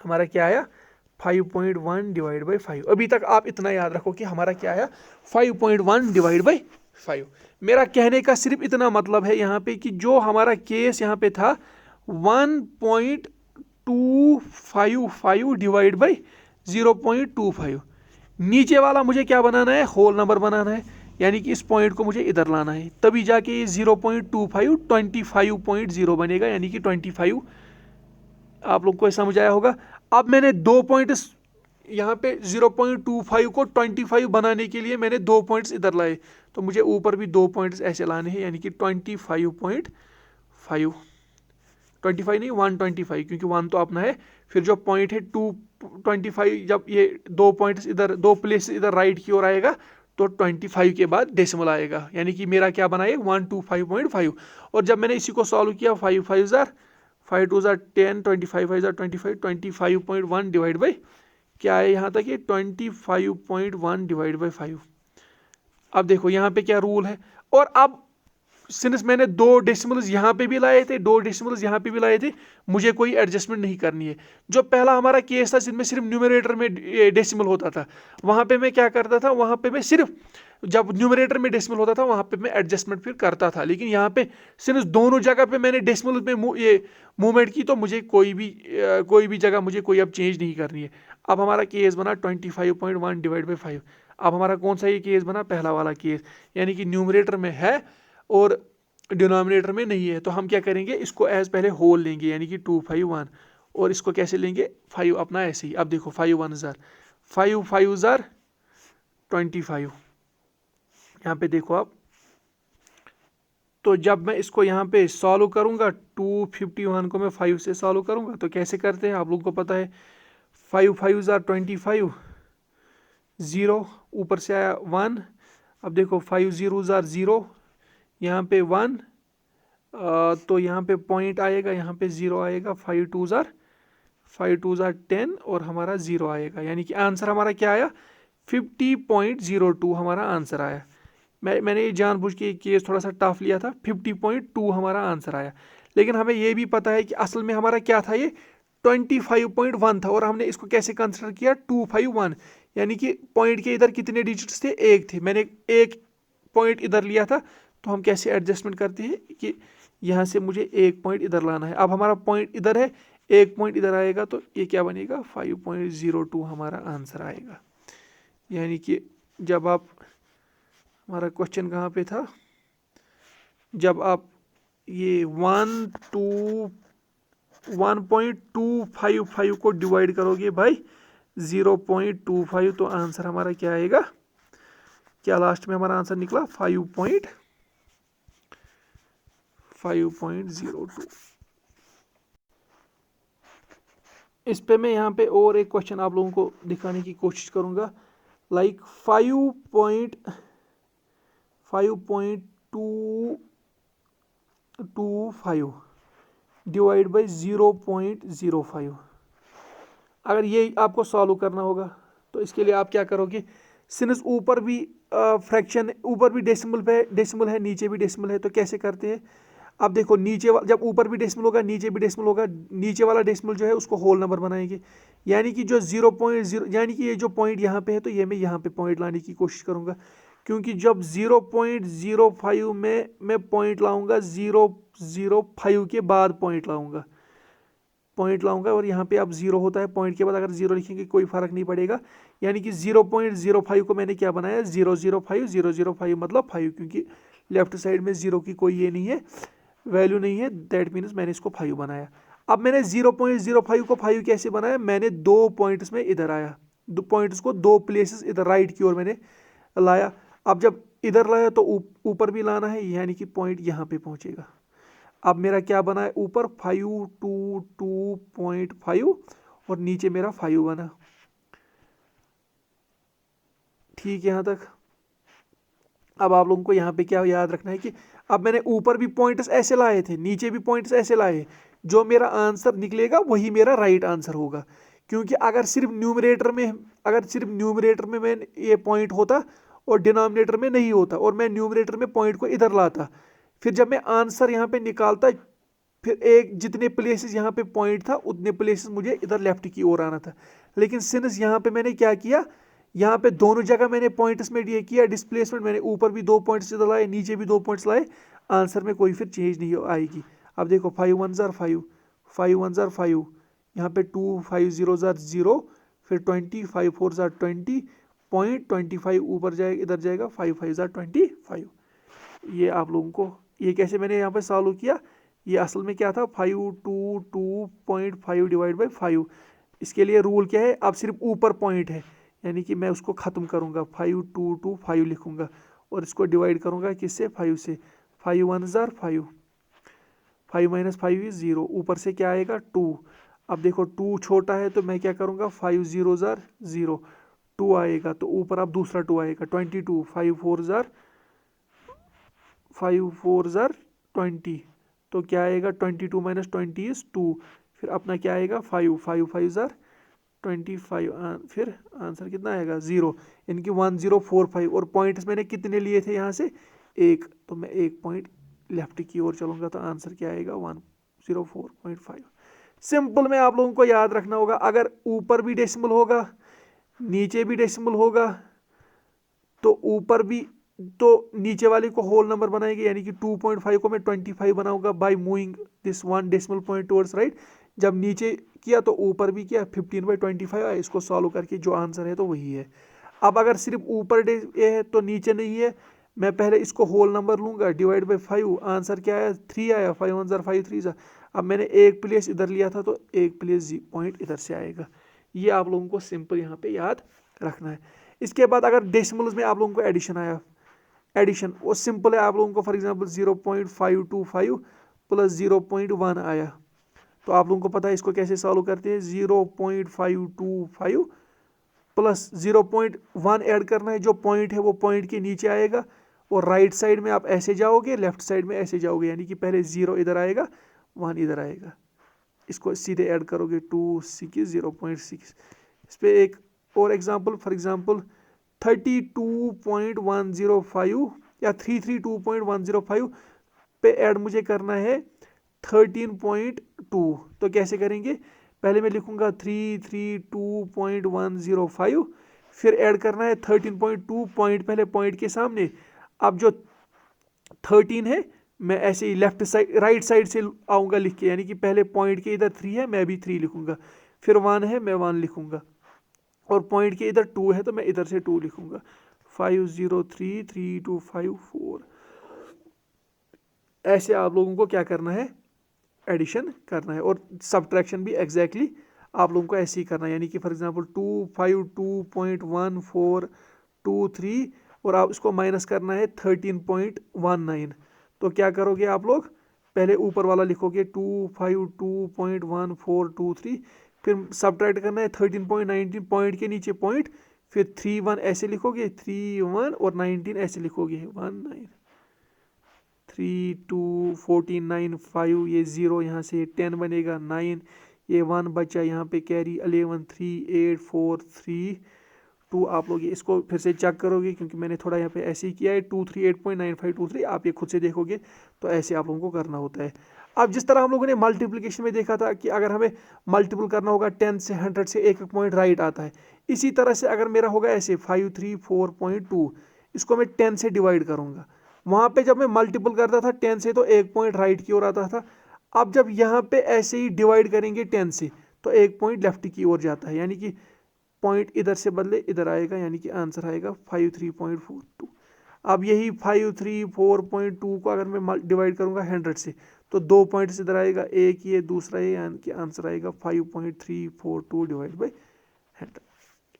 हमारा क्या आया 5.1 डिवाइड बाई 5। अभी तक आप इतना याद रखो कि हमारा क्या आया 5.1 डिवाइड बाई 5। मेरा कहने का सिर्फ इतना मतलब है यहाँ पे कि जो हमारा केस यहाँ पे था 1.255 डिवाइड बाई 0.25, नीचे वाला मुझे क्या बनाना है, होल नंबर बनाना है, यानी कि इस पॉइंट को मुझे इधर लाना है, तभी जाके ये 0.25 25.0 बनेगा, यानी कि 25। आप लोग को समझ आया होगा। अब मैंने 2 पॉइंट्स यहाँ पे 0.25 को 25 बनाने के लिए मैंने 2 पॉइंट्स इधर लाए, तो मुझे ऊपर भी 2 पॉइंट्स ऐसे लाने हैं, यानी कि 25.5, 25 नहीं 125, क्योंकि 1 तो अपना है, फिर जो पॉइंट है 225, जब ये 2 पॉइंट्स इधर 2 प्लेस इधर राइट की ओर आएगा तो 25 के बाद डेसिमल आएगा, यानी कि मेरा क्या बना है 125.5। और जब मैंने इसी को सॉल्व किया 5 5 jar 5 2 jar 10, 25 5 jar 25, 25.1 divide by क्या है यहाँ तक ये 25.1 डिवाइड बाई 5। अब देखो यहाँ पे क्या रूल है, और अब सिंस मैंने 2 डेसिमल्स यहाँ पे भी लाए थे, 2 डेसिमल्स यहाँ पे भी लाए थे, मुझे कोई एडजस्टमेंट नहीं करनी है। जो पहला हमारा केस था जिसमें सिर्फ न्यूमरेटर में डेसिमल होता था, वहाँ पे मैं क्या करता था, वहाँ पे मैं सिर्फ जब न्यूमरेटर में डेसिमल होता था वहाँ पे मैं एडजस्टमेंट फिर करता था। लेकिन यहाँ पे सिंस दोनों जगह पे मैंने डेसिमल में ये मूवमेंट की, तो मुझे कोई भी जगह मुझे कोई अब चेंज नहीं करनी है। अब हमारा केस बना 25.1 डिवाइड बाई 5। अब हमारा कौन सा ये केस बना, पहला वाला केस, यानी कि न्यूमरेटर में है और डिनोमिनेटर में नहीं है, तो हम क्या करेंगे, इसको एज पहले होल लेंगे, यानी कि 251, और इसको कैसे लेंगे 5 अपना ऐसे ही। अब देखो 5 1 जार 5 5 जार 25, यहाँ पे देखो आप, तो जब मैं इसको यहाँ पे सॉल्व करूँगा 251 को मैं 5 से सॉल्व करूँगा, तो कैसे करते हैं आप लोगों को पता है, 5 5 जार 25, 0 ऊपर से आया 1, अब देखो 5 0 जार 0, यहाँ पे 1, तो यहाँ पे पॉइंट आएगा, यहाँ पे 0 आएगा, 5 2 जार 10 और हमारा 0 आएगा, यानी कि आंसर हमारा क्या आया 50.02 हमारा आंसर आया। मैंने ये जानबूझ के केस थोड़ा सा टफ लिया था, 50.2 हमारा आंसर आया। लेकिन हमें ये भी पता है कि असल में हमारा क्या था, ये 25.1 था, और हमने इसको कैसे कंसिडर किया 251, यानी कि पॉइंट के इधर कितने डिजिट्स थे, एक थे, मैंने एक पॉइंट इधर लिया था, तो हम कैसे एडजस्टमेंट करते हैं कि यहाँ से मुझे एक पॉइंट इधर लाना है। अब हमारा पॉइंट इधर है, एक पॉइंट इधर आएगा, तो ये क्या बनेगा 5.02 हमारा आंसर आएगा। यानी कि जब आप, हमारा क्वेश्चन कहाँ पे था, जब आप ये 1.255 को डिवाइड करोगे बाई 0.25, तो आंसर हमारा क्या आएगा, क्या लास्ट में हमारा आंसर निकला 5.02। इस पे मैं यहाँ पे और एक क्वेश्चन आप लोगों को दिखाने की कोशिश करूँगा, लाइक 5.225 डिवाइड बाई 0.05। अगर ये आपको सॉल्व करना होगा तो इसके लिए आप क्या करोगे, सिंस ऊपर भी फ्रैक्शन, ऊपर भी डेसिमल है, नीचे भी डेसिमल है, तो कैसे करते हैं, अब देखो नीचे जब ऊपर भी डेसिमल होगा नीचे भी डेसिमल होगा, नीचे वाला डेसिमल जो है उसको होल नंबर बनाएंगे, यानी कि जो 0.0 यानी कि ये जो पॉइंट यहाँ पे है तो ये मैं यहाँ पे पॉइंट लाने की कोशिश करूँगा, क्योंकि जब 0.05 में मैं पॉइंट लाऊंगा 0.05 के बाद पॉइंट लाऊंगा और यहाँ पे अब 0 होता है पॉइंट के बाद, अगर 0 लिखेंगे कोई फर्क नहीं पड़ेगा, यानी कि 0.05 को मैंने क्या बनाया 005 मतलब 5, क्योंकि लेफ्ट साइड में 0 की कोई ये नहीं है, वैल्यू नहीं है, दैट मीन्स मैंने इसको 5 बनाया। अब मैंने 0.05 को 5 कैसे बनाया, मैंने दो पॉइंट्स में इधर आया, दो पॉइंट्स को दो प्लेसेस इधर राइट की ओर मैंने लाया। अब जब इधर लाया तो ऊपर भी लाना है, यानी कि पॉइंट यहाँ पे पहुंचेगा। अब मेरा क्या बना है ऊपर 522.5 और नीचे मेरा 5 बना, ठीक यहाँ तक। अब आप लोगों को यहाँ पे क्या याद रखना है कि अब मैंने ऊपर भी पॉइंट्स ऐसे लाए थे, नीचे भी पॉइंट्स ऐसे लाए, जो मेरा आंसर निकलेगा वही मेरा राइट आंसर होगा, क्योंकि अगर सिर्फ न्यूमरेटर में मैं ये पॉइंट होता और डिनोमिनेटर में नहीं होता और मैं न्यूमरेटर में पॉइंट को इधर लाता, फिर जब मैं आंसर यहाँ पे निकालता, फिर एक जितने प्लेसेस यहाँ पे पॉइंट था उतने प्लेसेस मुझे इधर लेफ्ट की ओर आना था। लेकिन सिंस यहाँ पे मैंने क्या किया, यहाँ पे दोनों जगह मैंने पॉइंट्स में ये किया डिस्प्लेसमेंट, मैंने ऊपर भी दो पॉइंट्स इधर लाए नीचे भी दो पॉइंट्स लाए, आंसर में कोई फिर चेंज नहीं आएगी। अब देखो 5 1 ज़ार 5, 5 1 ज़ार 5, यहाँ पे 2 5 0 ज़ार 0, फिर 20 5 4 ज़ार 20, पॉइंट 25 ऊपर जाएगा इधर जाएगा 5 5 ज़ार 25। ये आप लोगों को ये कैसे मैंने यहाँ पे सॉल्व किया, ये असल में क्या था 522.5 डिवाइड बाई 5। इसके लिए रूल क्या है, अब सिर्फ ऊपर पॉइंट है, यानी कि मैं उसको ख़त्म करूँगा 5225 लिखूँगा और इसको डिवाइड करूँगा किससे 5 से, 5 1 ज़ार 5, 5 माइनस 5 इज़ 0, ऊपर से क्या आएगा 2। अब देखो 2 छोटा है तो मैं क्या करूँगा 5 0 ज़ार 0, 2 आएगा तो ऊपर अब दूसरा 2 आएगा 22, 5 4 ज़ार 20, तो क्या आएगा 22 माइनस 20 इज़ 2, फिर अपना क्या आएगा 5 5 5 ज़ार 25, फिर आंसर कितना आएगा 0, यानी कि 1045। और पॉइंट्स मैंने कितने लिए थे यहाँ से एक, तो मैं एक पॉइंट लेफ्ट की ओर चलूँगा तो आंसर क्या आएगा 104.5। सिंपल में आप लोगों को याद रखना होगा, अगर ऊपर भी डेसिमल होगा नीचे भी डेसिमल होगा तो ऊपर भी तो नीचे वाले को होल नंबर बनाएंगे, यानी कि 2.5 को मैं 25 बनाऊंगा by moving this one decimal point towards right. जब नीचे किया तो ऊपर भी किया 15/25 आया, इसको सॉल्व करके जो आंसर है तो वही है। अब अगर सिर्फ ऊपर ये है तो नीचे नहीं है, मैं पहले इसको होल नंबर लूंगा डिवाइड बाई 5, आंसर क्या आया 3 आया, 5 1 ज़ार 5 3 ज़ार। अब मैंने एक प्लेस इधर लिया था तो एक प्लेस पॉइंट इधर से आएगा। ये आप लोगों को सिंपल यहाँ पे याद रखना है। इसके बाद अगर डेसिमल्स में आप लोगों को एडिशन आया, एडिशन वो सिंपल है, आप लोगों को फॉर एग्जांपल 0.525 प्लस 0.1 आया, तो आप लोगों को पता है इसको कैसे सॉल्व करते हैं, 0.525 प्लस 0.1 ऐड करना है, जो पॉइंट है वो पॉइंट के नीचे आएगा और राइट साइड में आप ऐसे जाओगे लेफ्ट साइड में ऐसे जाओगे, यानी कि पहले 0 इधर आएगा 1 इधर आएगा, इसको सीधे ऐड करोगे 2 6 0.6। इस पर एक और एग्जाम्पल, फॉर एग्जाम्पल 32.105 या 332.105 पे ऐड मुझे करना है 13.2, तो कैसे करेंगे, पहले मैं लिखूंगा 332.105, फिर ऐड करना है 13.2, पॉइंट पहले पॉइंट के सामने। अब जो 13 है मैं ऐसे ही लेफ्ट साइड राइट साइड से आऊँगा लिख के, यानी कि पहले पॉइंट के इधर 3 है मैं भी 3 लिखूंगा, फिर 1 है मैं 1 लिखूंगा और पॉइंट के इधर 2 है तो मैं इधर से 2 लिखूंगा, 5033254। ऐसे आप लोगों को क्या करना है, एडिशन करना है, और सब्ट्रैक्शन भी एग्जैक्टली आप लोगों को ऐसे ही करना है, यानी कि फॉर एग्जांपल 252.1423 और आप इसको माइनस करना है 13.19, तो क्या करोगे आप लोग, पहले ऊपर वाला लिखोगे 252.1423, फिर सब्ट्रैक्ट करना है 13.19, पॉइंट के नीचे पॉइंट, फिर 3 1 ऐसे लिखोगे 3 1 और 19 ऐसे लिखोगे 1 9 3 2 14 9 5, ये 0 यहाँ से 10 बनेगा 9, ये 1 बचा यहाँ पे कैरी 11 3 8 4 3 2 आप लोग ये इसको फिर से चेक करोगे क्योंकि मैंने थोड़ा यहाँ पे ऐसे ही किया है 238.9523 आप ये खुद से देखोगे तो ऐसे आप लोगों को करना होता है। अब जिस तरह हम लोगों ने मल्टीप्लिकेशन में देखा था कि अगर हमें मल्टीपल करना होगा 10 से 100 से एक एक पॉइंट राइट आता है, इसी तरह से अगर मेरा होगा ऐसे 534.2 इसको मैं 10 से डिवाइड करूँगा। वहाँ पे जब मैं मल्टीपल करता था 10 से तो एक पॉइंट राइट की ओर आता था। अब जब यहाँ पे ऐसे ही डिवाइड करेंगे 10 से तो एक पॉइंट लेफ्ट की ओर जाता है, यानी कि पॉइंट इधर से बदले इधर आएगा, यानी कि आंसर आएगा 53.42। अब यही 534.2 को अगर मैं डिवाइड करूँगा 100 से तो 2 पॉइंट्स इधर आएगा, एक ये दूसरा ये, यानी कि आंसर आएगा 5.342 डिवाइड बाई 100।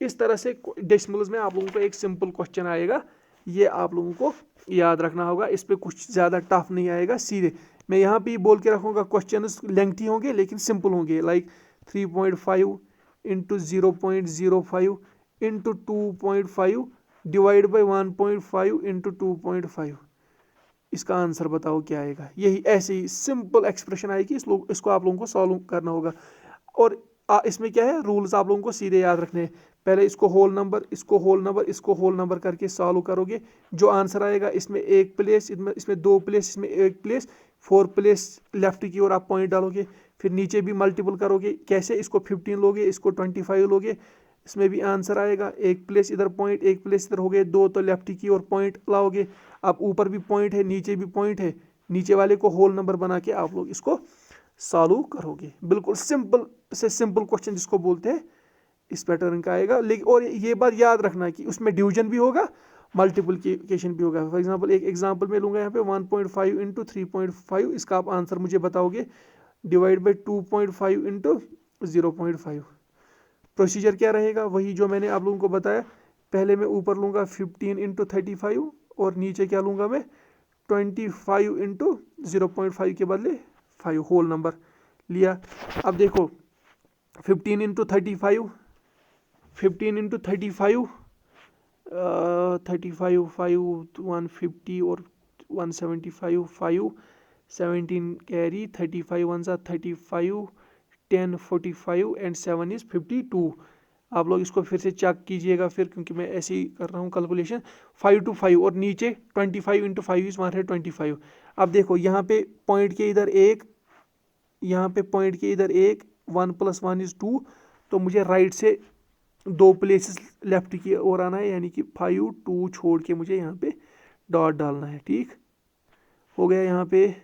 इस तरह से डेसिमल्स में आप लोगों को एक सिंपल क्वेश्चन आएगा, ये आप लोगों को याद रखना होगा। इस पर कुछ ज़्यादा टफ नहीं आएगा, सीधे मैं यहाँ पे बोल के रखूँगा क्वेश्चन लेंथी होंगे लेकिन सिंपल होंगे, like 3.5 into 0.05 into 2.5 divide by 1.5 into 2.5। इसका आंसर बताओ क्या आएगा। यही ऐसे ही सिंपल एक्सप्रेशन आएगी, इसको आप लोगों को सॉल्व करना होगा। और इसमें क्या है, रूल्स आप लोगों को सीधे याद रखने हैं। पहले इसको होल नंबर, इसको होल नंबर, इसको होल नंबर करके सॉल्व करोगे, जो आंसर आएगा इसमें एक प्लेस, इसमें 2 प्लेस, इसमें एक प्लेस, 4 प्लेस लेफ्ट की ओर आप पॉइंट डालोगे। फिर नीचे भी मल्टीपल करोगे, कैसे, इसको 15 लोगे, इसको 25 लोगे, इसमें भी आंसर आएगा। एक प्लेस इधर पॉइंट, एक प्लेस इधर हो गए 2, तो लेफ्ट की ओर पॉइंट लाओगे। अब ऊपर भी पॉइंट है, नीचे भी पॉइंट है, नीचे वाले को होल नंबर बना के आप लोग इसको सॉल्व करोगे। बिल्कुल सिंपल से सिंपल क्वेश्चन जिसको बोलते हैं इस पैटर्न का आएगा। लेकिन और ये बात याद रखना कि उसमें डिवीजन भी होगा, मल्टीप्लिकेशन भी होगा। फॉर एग्जांपल एक एग्जांपल मैं लूँगा यहाँ पे 1.5 इंटू 3.5, इसका आप आंसर मुझे बताओगे डिवाइड बाई 2.5 इंटू 0.5। प्रोसीजर क्या रहेगा, वही जो मैंने आप लोगों को बताया। पहले मैं ऊपर लूँगा 15 इंटू 35 और नीचे क्या लूँगा मैं 25 इंटू 0.5 के बदले 5 होल नंबर लिया। अब देखो 15 इंटू 35, 15 इंटू 35 35 5 150 और 175 5 17 कैरी 35 1 35 10 45 एंड 7 इज 52। आप लोग इसको फिर से चेक कीजिएगा फिर, क्योंकि मैं ऐसे ही कर रहा हूँ कैलकुलेशन। 5 to 5 और नीचे 25 इंटू 5 इज 125। अब देखो यहाँ पे पॉइंट के इधर एक, यहाँ पे पॉइंट के इधर एक, 1 + 1 इज 2, तो मुझे राइट से 2 प्लेसेस लेफ्ट की ओर आना है, यानी कि 5 2 छोड़ के मुझे यहाँ पे डॉट डालना है। ठीक हो गया यहाँ पे।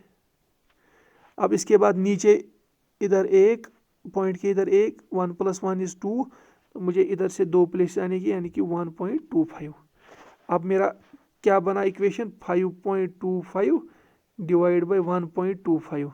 अब इसके बाद नीचे इधर एक, पॉइंट के इधर एक, 1 + 1 इज 2, तो मुझे इधर से 2 प्लेस आने की, यानी कि 1.25। अब मेरा क्या बना इक्वेशन, 5.25 डिवाइड बाई 1.25।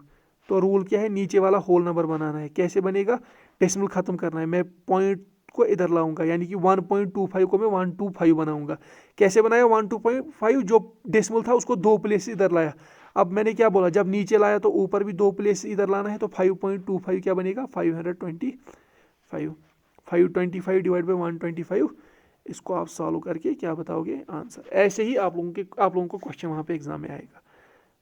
तो रूल क्या है, नीचे वाला होल नंबर बनाना है। कैसे बनेगा, डेसिमल खत्म करना है। मैं पॉइंट को इधर लाऊंगा, यानी कि 1.25 को मैं 125 बनाऊंगा। कैसे बनाया, 1.25 जो डेसिमल था उसको 2 प्लेस इधर लाया। अब मैंने क्या बोला, जब नीचे लाया तो ऊपर भी 2 प्लेस इधर लाना है, तो 5.25 क्या बनेगा 525। 525 डिवाइड बाई 125, इसको आप सॉल्व करके क्या बताओगे आंसर। ऐसे ही आप लोगों को क्वेश्चन वहाँ पे एग्जाम में आएगा।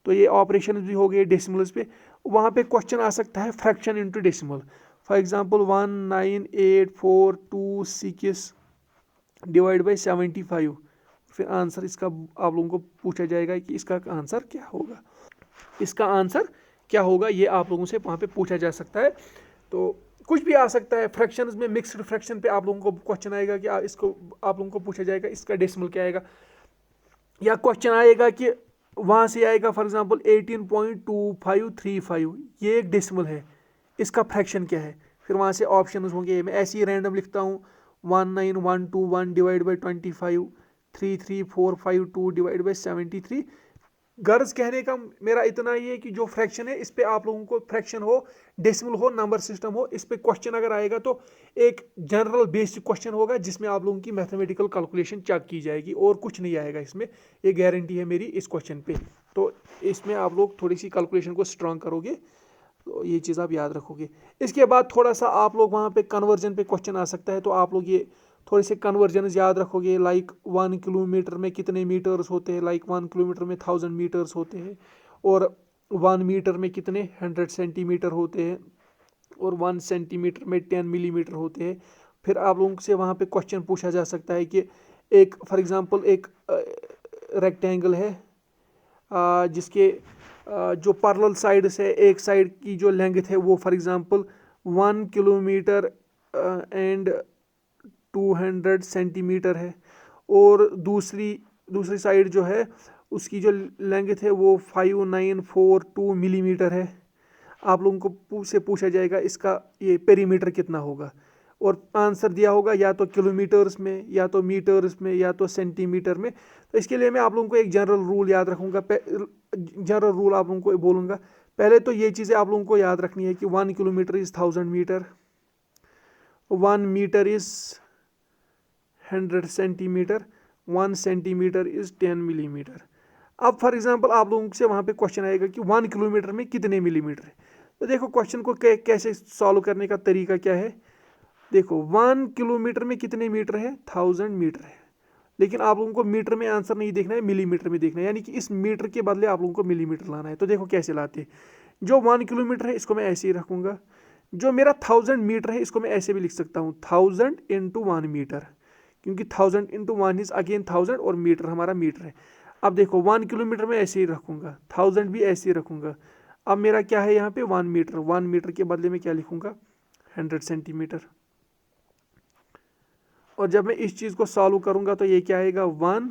तो ये ऑपरेशन भी हो गए डेसिमल्स पे। वहाँ पे क्वेश्चन आ सकता है fraction into decimal. For example 19842 divide by 75, फिर आंसर इसका आप लोगों को पूछा जाएगा कि इसका आंसर क्या होगा। इसका आंसर क्या होगा ये आप लोगों से वहाँ पे पूछा जा सकता है। तो कुछ भी आ सकता है। फ्रैक्शंस में मिक्स्ड फ्रैक्शन पे आप लोगों को क्वेश्चन आएगा कि इसको आप लोगों को पूछा जाएगा इसका डेसिमल क्या आएगा। या क्वेश्चन आएगा कि वहाँ से आएगा फॉर एग्जांपल 18.2535, ये एक डेसिमल है, इसका फ्रैक्शन क्या है। फिर वहाँ से ऑप्शंस होंगे, मैं ऐसे ही रैंडम लिखता हूँ 19121 डिवाइड बाई 25, 33452 डिवाइड बाई 73। गर्ज कहने का मेरा इतना ही है कि जो फ्रैक्शन है इस पे आप लोगों को, फ्रैक्शन हो, डेसिमल हो, नंबर सिस्टम हो, इस पे क्वेश्चन अगर आएगा तो एक जनरल बेसिक क्वेश्चन होगा जिसमें आप लोगों की मैथमेटिकल कैलकुलेशन चेक की जाएगी, और कुछ नहीं आएगा इसमें। ये गारंटी है मेरी इस क्वेश्चन पे। तो इसमें आप लोग थोड़ी सी कैलकुलेशन को स्ट्रांग करोगे तो ये चीज़ आप याद रखोगे। इसके बाद थोड़ा सा आप लोग वहाँ पे कन्वर्जन पे क्वेश्चन आ सकता है, तो आप लोग ये थोड़े से कन्वर्जन याद रखोगे। लाइक 1 किलोमीटर में कितने मीटर्स होते हैं, लाइक 1 किलोमीटर में 1000 मीटर्स होते हैं, और 1 मीटर में कितने 100 सेंटीमीटर होते हैं, और 1 सेंटीमीटर में 10 मिलीमीटर होते हैं। फिर आप लोगों से वहाँ पे क्वेश्चन पूछा जा सकता है कि एक फॉर एग्जांपल एक रेक्टेंगल है जिसके जो पैरेलल साइड से एक साइड की जो लेंथ है वो for example 1 kilometre and 200 centimetre है, और दूसरी साइड जो है उसकी जो लेंथ है वो 5942 मिलीमीटर है। आप लोगों को से पूछा जाएगा इसका ये पेरीमीटर कितना होगा, और आंसर दिया होगा या तो किलोमीटर्स में, या तो मीटर्स में, या तो सेंटीमीटर में। तो इसके लिए मैं आप लोगों को एक जनरल रूल याद रखूँगा, जनरल रूल आप लोगों को बोलूँगा। पहले तो ये चीज़ें आप लोगों को याद रखनी है कि 1 kilometre is 1000 metre, 1 metre is 100 centimetre, 1 centimetre is 10 millimetre. अब फॉर एग्जांपल आप लोगों से वहाँ पे क्वेश्चन आएगा कि 1 किलोमीटर में कितने मिलीमीटर है। तो देखो क्वेश्चन को कैसे सॉल्व करने का तरीका क्या है। देखो 1 किलोमीटर में कितने मीटर है, 1000 मीटर है, लेकिन आप लोगों को मीटर में आंसर नहीं देखना है, मिलीमीटर में देखना है, यानी कि इस मीटर के बदले आप लोगों को मिलीमीटर लाना है। तो देखो कैसे लाते हैं। जो 1 किलोमीटर है इसको मैं ऐसे ही रखूँगा, जो मेरा 1000 मीटर है इसको मैं ऐसे भी लिख सकता हूँ 1000 इंटू 1 मीटर, क्योंकि 1000 इंटू 1 इज अगेन 1000 और मीटर हमारा मीटर है। अब देखो 1 किलोमीटर में ऐसे ही रखूँगा, 1000 भी ऐसे ही रखूँगा। अब मेरा क्या है यहाँ पे 1 मीटर, 1 मीटर के बदले में क्या लिखूँगा 100 सेंटीमीटर। और जब मैं इस चीज़ को सॉल्व करूँगा तो ये क्या आएगा 1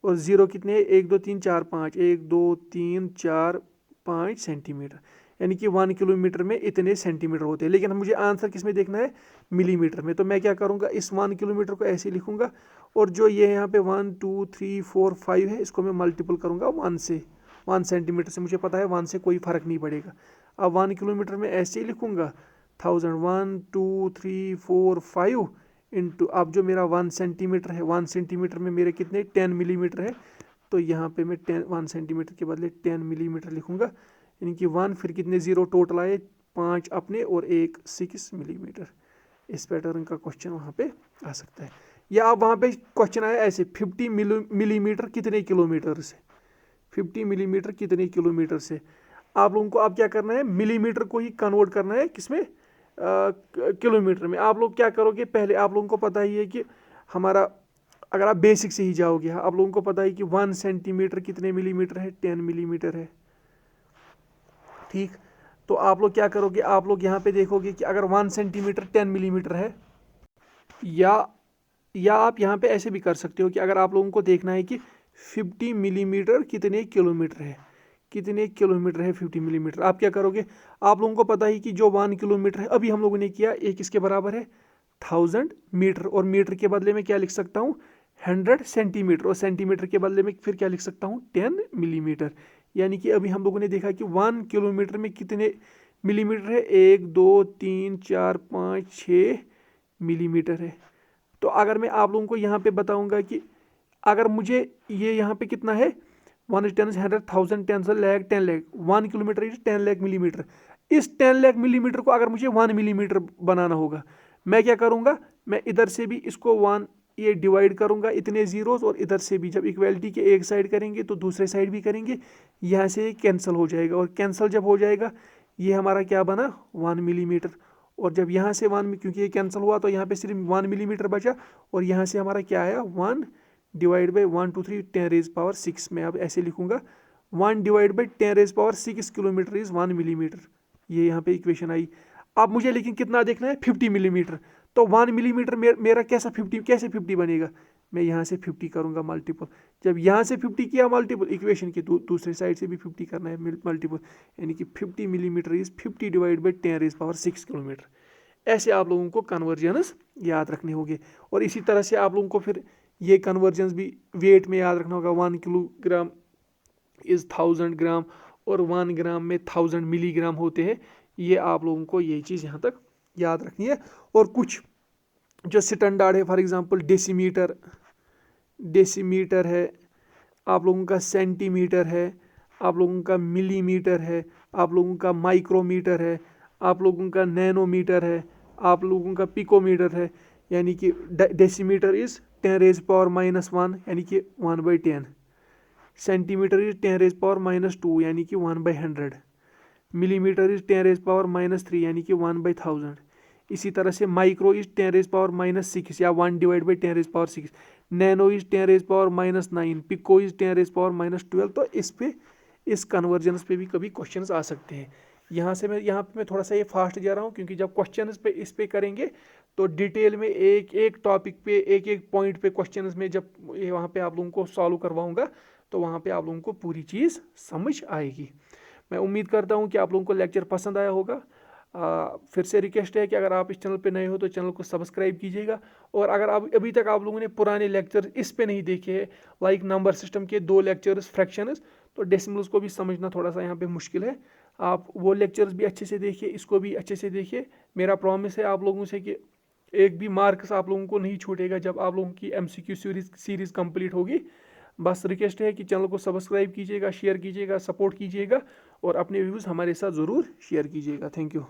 और 0 कितने 1 2 3 4 5, 1 2 3 4 5 सेंटीमीटर, यानी कि 1 किलोमीटर में इतने सेंटीमीटर होते हैं। लेकिन मुझे आंसर किस में देखना है, मिलीमीटर में। तो मैं क्या करूँगा इस 1 किलोमीटर को ऐसे लिखूँगा, और जो ये यहाँ पे 1 2 3 4 5 है इसको मैं मल्टीपल करूँगा 1 से, 1 सेंटीमीटर से। मुझे पता है 1 से कोई फ़र्क नहीं पड़ेगा। अब 1 किलोमीटर में ऐसे ही लिखूँगा 1000, 1 2 3 4 5 इंटू, अब जो मेरा 1 सेंटीमीटर है, 1 सेंटीमीटर में मेरे कितने 10 मिलीमीटर है, तो यहाँ पे मैं 1 सेंटीमीटर के बदले 10 मिलीमीटर लिखूँगा, यानी कि 1 फिर कितने 0 टोटल आए 5 अपने और 1 6 मिलीमीटर। इस पैटर्न का क्वेश्चन वहाँ पे आ सकता है। या अब वहाँ पे क्वेश्चन आया ऐसे 50 मिलीमीटर कितने किलोमीटर से, 50 मिलीमीटर कितने किलोमीटर से। आप लोगों को अब क्या करना है, मिलीमीटर को ही कन्वर्ट करना है किसमें किलोमीटर में। आप लोग क्या करोगे, पहले आप लोगों को पता ही है कि हमारा, अगर आप बेसिक से ही जाओगे, आप लोगों को पता है कि 1 सेंटीमीटर कितने मिलीमीटर है 10 मिलीमीटर है, ठीक। तो आप लोग क्या करोगे, आप लोग यहाँ पे देखोगे कि अगर 1 सेंटीमीटर 10 मिलीमीटर है, या आप यहाँ पे ऐसे भी कर सकते हो कि अगर आप लोगों को देखना है कि 50 मिलीमीटर कितने किलोमीटर है, कितने किलोमीटर है 50 मिलीमीटर, आप क्या करोगे, आप लोगों को पता ही कि जो 1 किलोमीटर है अभी हम लोगों ने किया एक इसके बराबर है 1000 मीटर, और मीटर के बदले में क्या लिख सकता हूँ 100 सेंटीमीटर, और सेंटीमीटर के बदले में फिर क्या लिख सकता हूँ 10 मिलीमीटर। यानी कि अभी हम लोगों ने देखा कि 1 किलोमीटर में कितने मिलीमीटर है, 1 2 3 4 5 6 मिलीमीटर है। तो अगर मैं आप लोगों को यहाँ पे बताऊँगा कि अगर मुझे ये यहाँ पे कितना है 1 10 100 1000 10 lakh 10 lakh, 1 kilometre is 10 lakh millimetre. इस 10 लाख मिलीमीटर को अगर मुझे 1 मिलीमीटर बनाना होगा, मैं क्या करूँगा, मैं इधर से भी इसको 1 ये डिवाइड करूँगा इतने जीरोस, और इधर से भी जब इक्वलिटी के एक साइड करेंगे तो दूसरे साइड भी करेंगे, यहाँ से ये कैंसिल हो जाएगा, और कैंसिल जब हो जाएगा ये हमारा क्या बना 1 मिलीमीटर। और जब यहाँ से 1, क्योंकि ये कैंसिल हुआ तो यहाँ पे सिर्फ 1 मिलीमीटर बचा, और यहाँ से हमारा क्या आया 1 डिवाइड बाई 1 2 3 10 रेज पावर 6। मैं अब ऐसे लिखूंगा 1 divide by 10 raise power 6 kilometre is 1 millimetre. ये यहाँ पे इक्वेशन आई। अब मुझे लेकिन कितना देखना है 50 मिलीमीटर। तो 1 मिलीमीटर मेरा कैसे 50 बनेगा, मैं यहाँ से 50 करूँगा मल्टीपल। जब यहाँ से 50 किया मल्टीपल, इक्वेशन के दूसरे साइड से भी 50 करना है मल्टीपल, यानी कि 50 millimetre is 50 divide by 10 raise power 6 kilometre. ऐसे आप लोगों को कन्वर्जन्स याद रखने होंगे। और इसी तरह से आप लोगों को फिर ये कन्वर्जन्स भी वेट में याद रखना होगा। 1 किलोग्राम इज़ 1000 ग्राम, और 1 ग्राम में 1000 मिलीग्राम होते हैं। ये आप लोगों को ये चीज़ यहाँ तक याद रखनी है। और कुछ जो स्टैंडर्ड है, फॉर एग्जांपल डेसीमीटर है, आप लोगों का सेंटीमीटर है, आप लोगों का मिलीमीटर है, आप लोगों का माइक्रोमीटर है, आप लोगों का नैनोमीटर है, आप लोगों का पिकोमीटर है। यानी कि डेसीमीटर इज़ 10 रेज पावर -1, यानी कि 1/10। सेंटीमीटर इज 10 रेज पावर -2, यानी कि 1/100। मिलीमीटर इज 10 रेज पावर -3, यानी कि 1/1000। इसी तरह से माइक्रो इज 10⁻⁻6 या 1/10⁻6, नैनो इज 10⁻⁻9, पिको इज 10⁻⁻12। तो इस कन्वर्जन्स पे भी कभी क्वेश्चंस आ सकते हैं। यहाँ पे मैं थोड़ा सा ये फास्ट जा रहा हूँ, क्योंकि जब क्वेश्चंस पे इस पे करेंगे तो डिटेल में एक एक टॉपिक पे एक एक पॉइंट पे क्वेश्चंस में जब ये वहाँ पे आप लोगों को सॉल्व करवाऊंगा तो वहाँ पे आप लोगों को पूरी चीज़ समझ आएगी। मैं उम्मीद करता हूँ कि आप लोगों को लेक्चर पसंद आया होगा। फिर से रिक्वेस्ट है कि अगर आप इस चैनल पे नए हो तो चैनल को सब्सक्राइब कीजिएगा, और अगर आप अभी तक आप लोगों ने पुराने लेक्चर इस पे नहीं देखे हैं, लाइक नंबर सिस्टम के 2 लेक्चर्स, फ्रैक्शंस, तो डेसिमल्स को भी समझना थोड़ा सा यहाँ पे मुश्किल है, आप वो लेक्चर्स भी अच्छे से देखिए, इसको भी अच्छे से देखिए। मेरा प्रॉमिस है आप लोगों से कि एक भी मार्क्स आप लोगों को नहीं छूटेगा जब आप लोगों की MCQ सीरीज कंप्लीट होगी। बस रिक्वेस्ट है कि चैनल को सब्सक्राइब कीजिएगा, शेयर कीजिएगा, सपोर्ट कीजिएगा, और अपने व्यूज़ हमारे साथ ज़रूर शेयर कीजिएगा। Thank you.